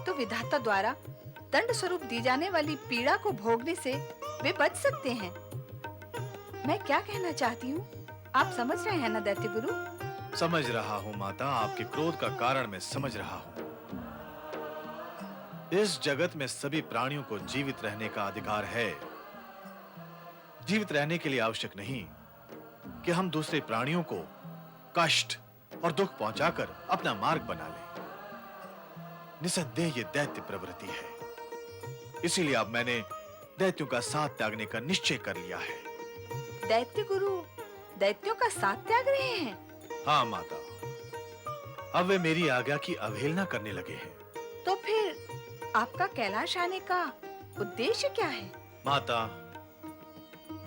तो विधाता द्वारा दंड स्वरूप दी जाने वाली पीड़ा को भोगने से वे बच सकते हैं। मैं क्या कहना चाहती हूँ, आप समझ रहे हैं ना दैत्य गुरु? समझ रहा हूँ माता, आपके क्रोध का कारण मैं समझ रहा हूँ। इस जगत में सभी प्राणियों को जीवित रहने का अधिकार है। जीवित रहने के लिए आवश्यक नहीं कि हम दूसरे प्राणियों को कष्ट और दुख पहुंचाकर अपना मार्ग बना लें। निसंदेह ये दैत्य प्रवृत्ति है, इसीलिए अब मैंने दैत्यों का साथ त्यागने का निश्चय कर लिया है। दैत्य गुरु दैत्यों का साथ त्याग रहे हैं? हाँ माता, अब वे मेरी आज्ञा की अवहेलना करने लगे हैं। तो फिर आपका कैलाश आने का उद्देश्य क्या है? माता,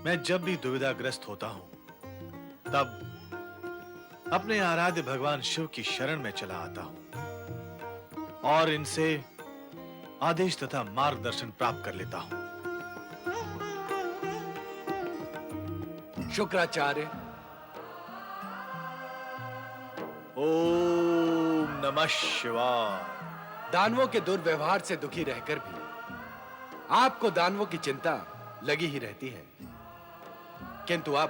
मैं जब भी दुविधाग्रस्त होता हूँ तब अपने आराध्य भगवान शिव की शरण में चला आता हूँ और इनसे आदेश तथा मार्गदर्शन प्राप्त कर लेता हूं। शुक्राचार्य, ओम नमः शिवाय। दानवों के दुर्व्यवहार से दुखी रहकर भी आपको दानवों की चिंता लगी ही रहती है, किंतु अब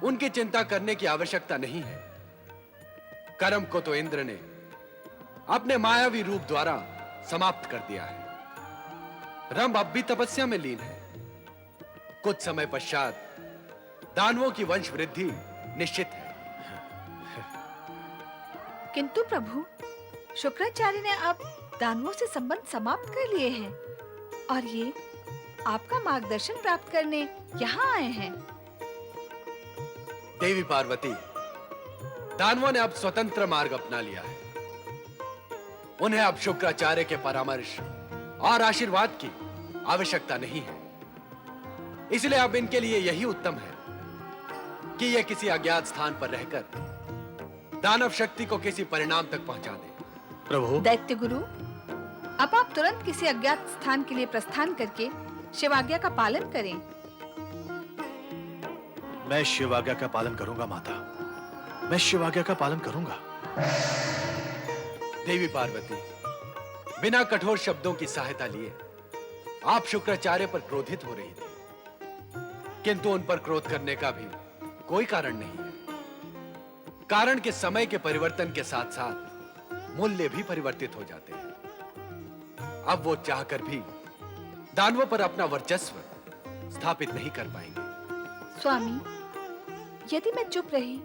उनकी चिंता करने की आवश्यकता नहीं है। कर्म को तो इंद्र ने अपने मायावी रूप द्वारा समाप्त कर दिया है। रंभ अब भी तपस्या में लीन है। कुछ समय पश्चात दानवों की वंश वृद्धि निश्चित है। किंतु प्रभु, शुक्राचार्य ने अब दानवों से संबंध समाप्त कर लिए हैं और ये आपका मार्गदर्शन प्राप्त करने यहाँ आए हैं। देवी पार्वती, दानवों ने अब स्वतंत्र मार्ग अपना लिया है। उन्हें अब शुक्राचार्य के परामर्श और आशीर्वाद की आवश्यकता नहीं है। इसलिए अब इनके लिए यही उत्तम है कि ये किसी अज्ञात स्थान पर रहकर दानव शक्ति को किसी परिणाम तक पहुंचा दें। प्रभु, दैत्य गुरु, अब आप तुरंत किसी अज्ञात स्थान के लिए प्रस्थान करके शिवाज्ञा का पालन करें। मैं शिवाज्ञा का पालन करूंगा माता, मैं शिवाज्ञा का पालन करूंगा। देवी पार्वती, बिना कठोर शब्दों की सहायता लिए आप शुक्राचार्य पर क्रोधित हो रही थी, किंतु उन पर क्रोध करने का भी कोई कारण नहीं है। कारण के समय के परिवर्तन के साथ साथ मूल्य भी परिवर्तित हो जाते हैं। अब वो चाहकर भी दानवों पर अपना वर्चस्व स्थापित नहीं कर पाएंगे। स्वामी, यदि मैं चुप रही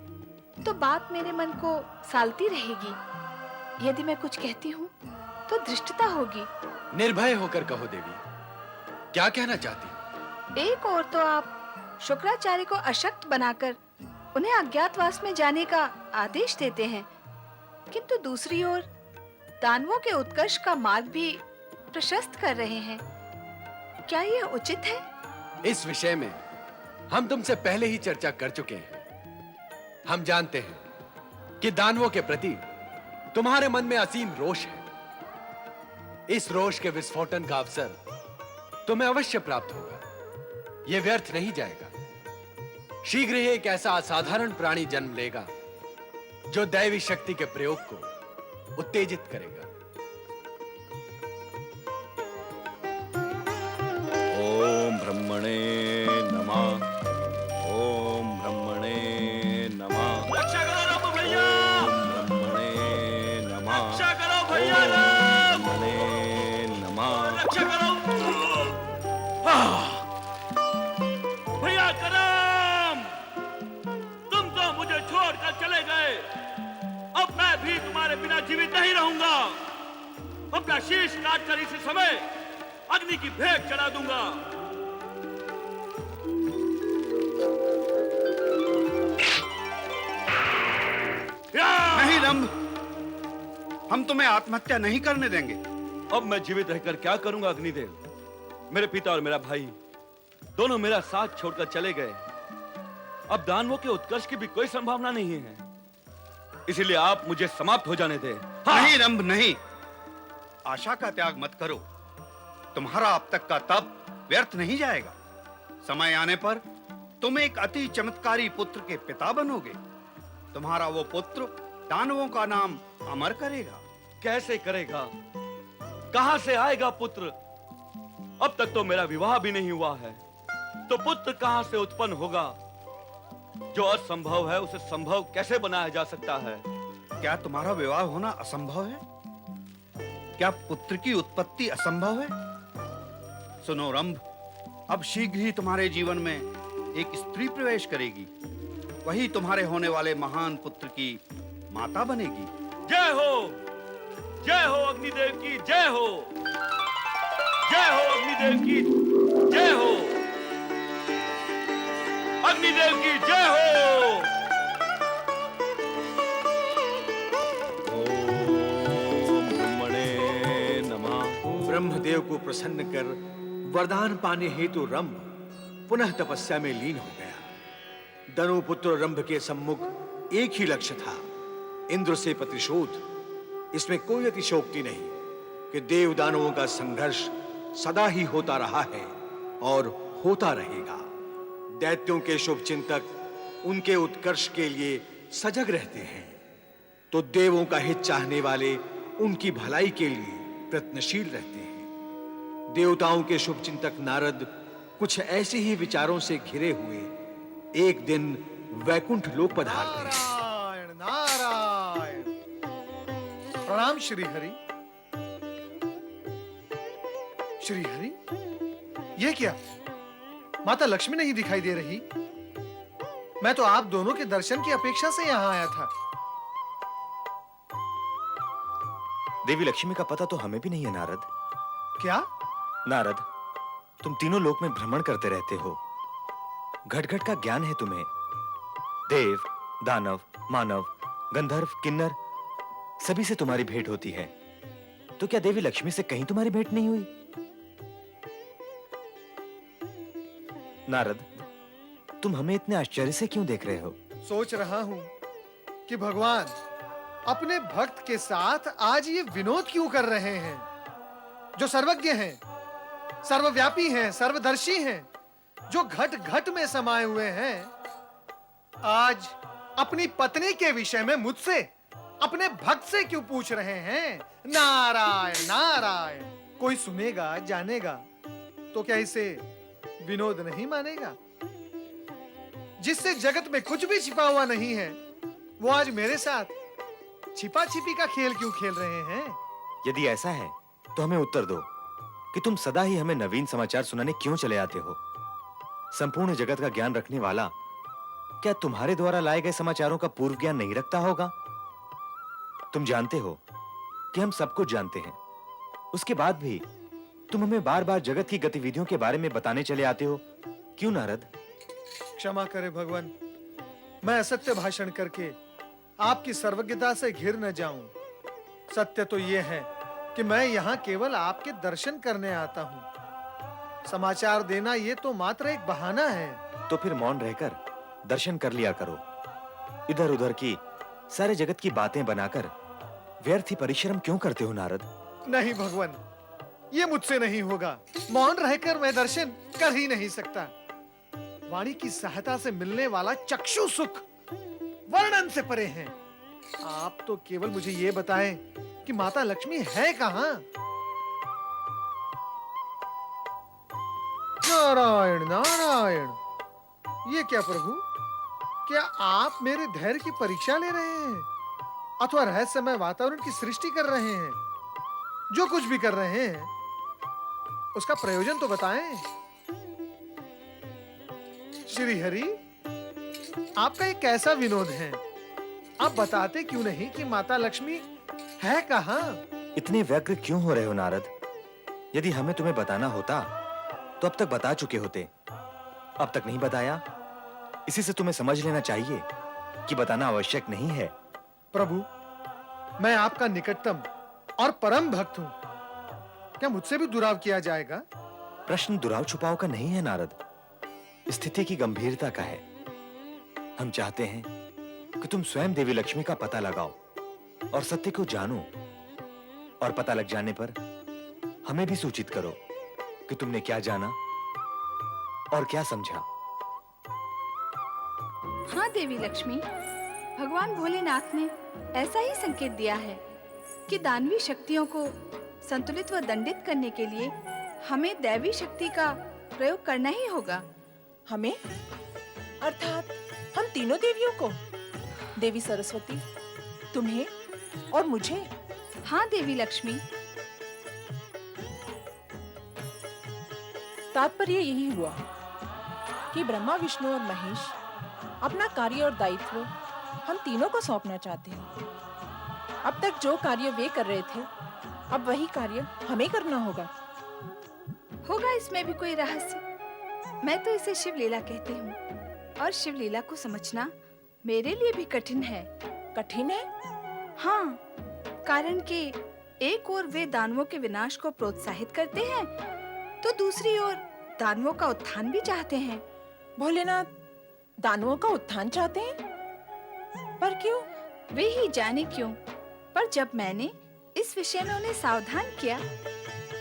तो बात मेरे मन को सालती रहेगी। यदि मैं कुछ कहती हूँ तो धृष्टता होगी। निर्भय होकर कहो देवी, क्या कहना चाहती हो? एक ओर तो आप शुक्राचार्य को अशक्त बनाकर उन्हें अज्ञातवास में जाने का आदेश देते हैं, किंतु दूसरी ओर दानवों के उत्कर्ष का मार्ग भी प्रशस्त कर रहे हैं। क्या यह उचित है? इस विषय में हम तुमसे पहले ही चर्चा कर चुके हैं। हम जानते हैं कि दानवों के प्रति तुम्हारे मन में असीम रोष है। इस रोष के विस्फोटन का अवसर तुम्हें अवश्य प्राप्त होगा। यह व्यर्थ नहीं जाएगा। शीघ्र ही एक ऐसा असाधारण प्राणी जन्म लेगा जो दैवी शक्ति के प्रयोग को उत्तेजित करेगा। ओम ब्रह्मणे नमः। ओम ब्रह्मणे नमः। रक्षा करो रब भैया। ओम ब्रह्मणे नमः। रक्षा करो भैया। ओम ब्रह्मणे नमः। रक्षा करो भैया। करम, तुम तो मुझे छोड़कर चले गए, अब मैं भी तुम्हारे बिना जीवित नहीं रहूंगा। अपना शीश काटकर इसी समय अग्नि की भेंट चढ़ा दूंगा। नहीं रंभ, हम तुम्हें आत्महत्या नहीं करने देंगे। अब मैं जीवित रहकर क्या करूंगा अग्निदेव? मेरे पिता और मेरा भाई दोनों मेरा साथ छोड़कर चले गए। अब दानवों के उत्कर्ष की भी कोई संभावना नहीं है, इसीलिए आप मुझे समाप्त हो जाने दें। नहीं रंभ, नहीं। आशा का त्याग मत करो। तुम्हारा अब तक का तप व्यर्थ नहीं जाएगा। समय आने पर तुम एक अति चमत्कारी पुत्र के पिता बनोगे। तुम्हारा वो पुत्र दानवों का नाम अमर करेगा। कैसे करेगा? कहां से आएगा पुत्र? अब तक तो मेरा विवाह भी नहीं हुआ है, तो पुत्र कहां से उत्पन्न होगा? जो असंभव है उसे संभव कैसे बनाया जा सकता है? क्या तुम्हारा विवाह होना असंभव है? क्या पुत्र की उत्पत्ति असंभव है? सुनो रंभ, अब शीघ्र ही तुम्हारे जीवन में एक स्त्री प्रवेश करेगी। वही तुम्हारे होने वाले महान पुत्र की माता बनेगी। जय हो, जय हो अग्निदेव की जय हो, जय हो अग्निदेव की जय हो, अग्निदेव की जय हो। ओम ब्रह्मणे नमः। ब्रह्मदेव को प्रसन्न कर वरदान पाने हेतु रंभ पुनः तपस्या में लीन हो गया। दनुपुत्र रंभ के सम्मुख एक ही लक्ष्य था, इंद्र से प्रतिशोध। इसमें कोई अतिशोक्ति नहीं। कि देव दानवों का संघर्ष सदा ही होता रहा है और होता रहेगा। दैत्यों के शुभ चिंतक उनके उत्कर्ष के लिए सजग रहते हैं, तो देवों का हित चाहने वाले उनकी भलाई के लिए प्रयत्नशील रहते हैं। देवताओं के शुभ चिंतक नारद कुछ ऐसे ही विचारों से घिरे हुए एक दिन वैकुंठ लोक पधारते हैं। नारायण नारायण। प्रणाम श्री हरि। श्री हरि, ये क्या? माता लक्ष्मी नहीं दिखाई दे रही। मैं तो आप दोनों के दर्शन की अपेक्षा से यहाँ आया था। देवी लक्ष्मी का पता तो हमें भी नहीं है नारद। क्या? नारद, तुम तीनों लोक में भ्रमण करते रहते हो, घट घट का ज्ञान है तुम्हें। देव, दानव, मानव, गंधर्व, किन्नर सभी से तुम्हारी भेंट होती है, तो क्या देवी लक्ष्मी से कहीं तुम्हारी भेंट नहीं हुई? नारद, तुम हमें इतने आश्चर्य से क्यों देख रहे हो? सोच रहा हूं कि भगवान अपने भक्त के साथ आज ये विनोद क्यों कर रहे हैं, जो सर्वज्ञ हैं, सर्वव्यापी हैं, सर्वदर्शी हैं, जो घट घट में समाये हुए हैं। आज अपनी पत्नी के विषय में मुझसे, अपने भक्त से क्यों पूछ रहे हैं? नारायण नारायण। कोई सुनेगा, जानेगा तो क्या इसे विनोद नहीं मानेगा? जिससे जगत में कुछ भी छिपा हुआ नहीं है, वो आज मेरे साथ छिपा छिपी का खेल क्यों खेल रहे हैं? यदि ऐसा है तो हमें उत्तर दो कि तुम सदा ही हमें नवीन समाचार सुनाने क्यों चले आते हो? संपूर्ण जगत का ज्ञान रखने वाला क्या तुम्हारे द्वारा लाए गए समाचारों का पूर्व ज्ञान नहीं रखता होगा? तुम जानते हो कि हम सब कुछ जानते हैं, उसके बाद भी तुम हमें बार बार जगत की गतिविधियों के बारे में बताने चले आते हो, क्यों नारद? क्षमा करें भगवान, मैं असत्य भाषण करके आपकी सर्वज्ञता से घिर न जाऊं। सत्य तो यह है कि मैं यहाँ केवल आपके दर्शन करने आता हूँ। समाचार देना ये तो मात्र एक बहाना है। तो फिर मौन रहकर दर्शन कर लिया करो। इधर उधर की सारे जगत की बातें बनाकर व्यर्थ ही परिश्रम क्यों करते हो नारद? नहीं भगवान, ये मुझसे नहीं होगा। मौन रहकर मैं दर्शन कर ही नहीं सकता। वाणी की सहायता से मिलने वाला चक्षु सुख वर्णन से परे है। आप तो केवल मुझे ये बताएं कि माता लक्ष्मी है कहां? नारायण नारायण। ये क्या प्रभु, क्या आप मेरे धैर्य की परीक्षा ले रहे हैं अथवा रहस्यमय वातावरण की सृष्टि कर रहे हैं? जो कुछ भी कर रहे हैं उसका प्रयोजन तो बताएं। श्री हरि, आपका एक कैसा विनोद है? आप बताते क्यों नहीं कि माता लक्ष्मी है कहां? इतने व्यग्र क्यों हो रहे हो नारद? यदि हमें तुम्हें बताना होता तो अब तक बता चुके होते। अब तक नहीं बताया, इसी से तुम्हें समझ लेना चाहिए कि बताना आवश्यक नहीं है। प्रभु, मैं आपका निकटतम और परम भक्त हूं, क्या मुझसे भी दुराव किया जाएगा? प्रश्न दुराव छुपाव का नहीं है नारद, स्थिति की गंभीरता का है। हम चाहते हैं कि तुम स्वयं देवी लक्ष्मी का पता लगाओ और सत्य को जानो, और पता लग जाने पर हमें भी सूचित करो कि तुमने क्या जाना और क्या समझा। हाँ देवी लक्ष्मी, भगवान भोलेनाथ ने ऐसा ही संकेत दिया है कि दानवी शक्तियों को संतुलित व दंडित करने के लिए हमें दैवी शक्ति का प्रयोग करना ही होगा। हमें? अर्थात हम तीनों देवियों को? देवी सरस्वती, तुम्हें और मुझे? हाँ देवी लक्ष्मी। तात्पर्य यही हुआ कि ब्रह्मा, विष्णु और महेश अपना कार्य और दायित्व हम तीनों को सौंपना चाहते हैं। अब तक जो कार्य वे कर रहे थे, अब वही कार्य हमें करना होगा। होगा इसमें भी कोई रहस्य? मैं तो इसे शिवलीला कहती हूँ, और शिवलीला को समझना मेरे लिए भी कठिन है। कठिन है? हाँ, कारण कि एक ओर वे दानवों के विनाश को प्रोत्साहित करते हैं, तो दूसरी ओर दानवों का उत्थान भी चाहते हैं। भोलेनाथ दानवों का उत्थान चाहते हैं? पर क्यों? वे ही जाने क्यों। पर जब मैंने इस विषय में उन्हें सावधान किया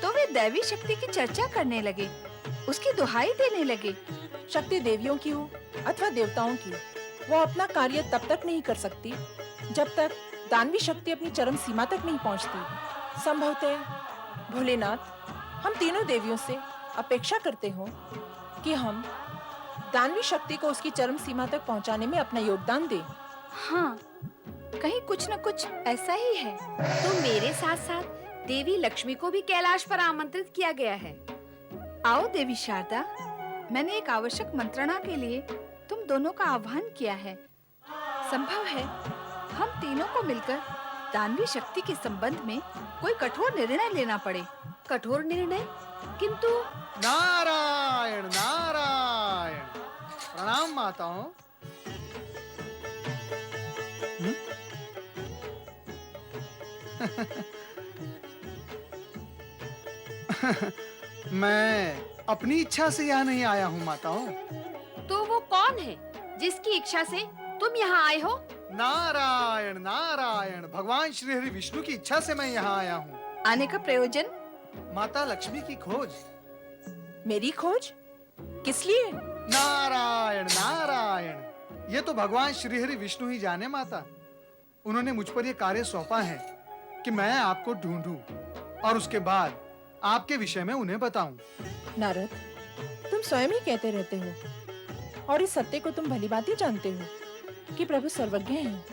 तो वे दैवी शक्ति की चर्चा करने लगे, उसकी दुहाई देने लगे। शक्ति देवियों की हो अथवा देवताओं की, वो अपना कार्य तब तक नहीं कर सकती जब तक दानवी शक्ति अपनी चरम सीमा तक नहीं पहुंचती। संभवतः भोलेनाथ, हम तीनों देवियों से अपेक्षा करते हो कि हम दानवी शक्ति को उसकी चरम सीमा तक पहुंचाने में अपना योगदान दें। हाँ, कहीं कुछ न कुछ ऐसा ही है। तो मेरे साथ साथ देवी लक्ष्मी को भी कैलाश पर आमंत्रित किया गया है। आओ देवी शारदा, मैंने एक आवश्यक मंत्रणा के लिए तुम दोनों का आह्वान किया है। संभव है हम तीनों को मिलकर दानवी शक्ति के संबंध में कोई कठोर निर्णय लेना पड़े। कठोर निर्णय? किंतु नारायण नारायण। प्रणाम माताओं। मैं अपनी इच्छा से यहाँ नहीं आया हूँ माताओं। तो वो कौन है जिसकी इच्छा से तुम यहाँ आए हो? नारायण नारायण, भगवान श्री हरि विष्णु की इच्छा से मैं यहाँ आया हूँ। आने का प्रयोजन? माता लक्ष्मी की खोज। मेरी खोज? किस लिए? नारायण नारायण, ये तो भगवान श्री हरि विष्णु ही जाने माता। उन्होंने मुझ पर यह कार्य सौंपा है कि मैं आपको ढूंढूं और उसके बाद आपके विषय में उन्हें बताऊं। नारद, तुम स्वयं ही कहते रहते हो और इस सत्य को तुम भली भांति जानते हो कि प्रभु सर्वज्ञ हैं।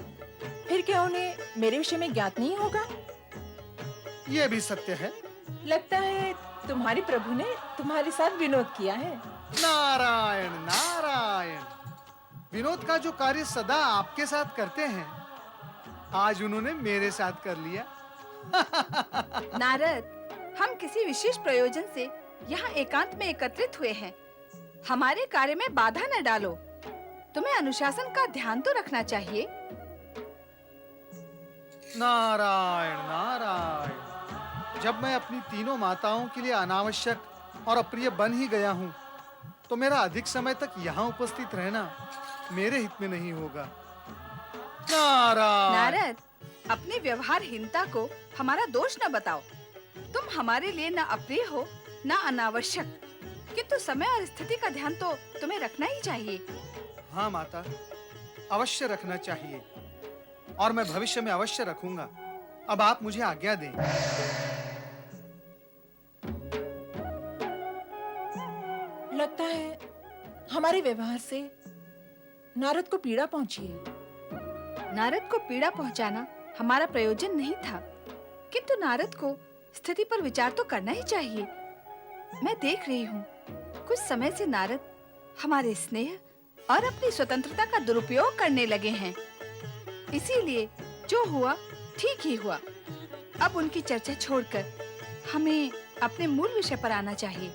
फिर क्या उन्हें मेरे विषय में ज्ञात नहीं होगा? यह भी सत्य है। लगता है तुम्हारे प्रभु ने तुम्हारे साथ विनोद किया है। नारायण नारायण, विनोद का जो कार्य सदा आपके साथ करते हैं, आज उन्होंने मेरे साथ कर लिया। नारद, हम किसी विशेष प्रयोजन से यहाँ एकांत में एकत्रित हुए हैं। हमारे कार्य में बाधा न डालो। तुम्हें अनुशासन का ध्यान तो रखना चाहिए। नारायण नारायण, जब मैं अपनी तीनों माताओं के लिए अनावश्यक और अप्रिय बन ही गया हूँ, तो मेरा अधिक समय तक यहाँ उपस्थित रहना मेरे हित में नहीं होगा। नारायण। नारद, अपनी व्यवहारहीनता को हमारा दोष न बताओ। तुम हमारे लिए न अप्रिय हो न अनावश्यक, किंतु समय और स्थिति का ध्यान तो तुम्हें रखना ही चाहिए। हाँ माता, अवश्य रखना चाहिए और मैं भविष्य में अवश्य रखूंगा। अब आप मुझे आज्ञा दें। लगता है हमारे व्यवहार से नारद को पीड़ा पहुंची है। नारद को पीड़ा पहुंचाना हमारा प्रयोजन नहीं था, किंतु नारद को स्थिति पर विचार तो करना ही चाहिए। मैं देख रही हूँ कुछ समय से नारद हमारे स्नेह और अपनी स्वतंत्रता का दुरुपयोग करने लगे हैं। इसीलिए जो हुआ ठीक ही हुआ। अब उनकी चर्चा छोड़कर हमें अपने मूल विषय पर आना चाहिए।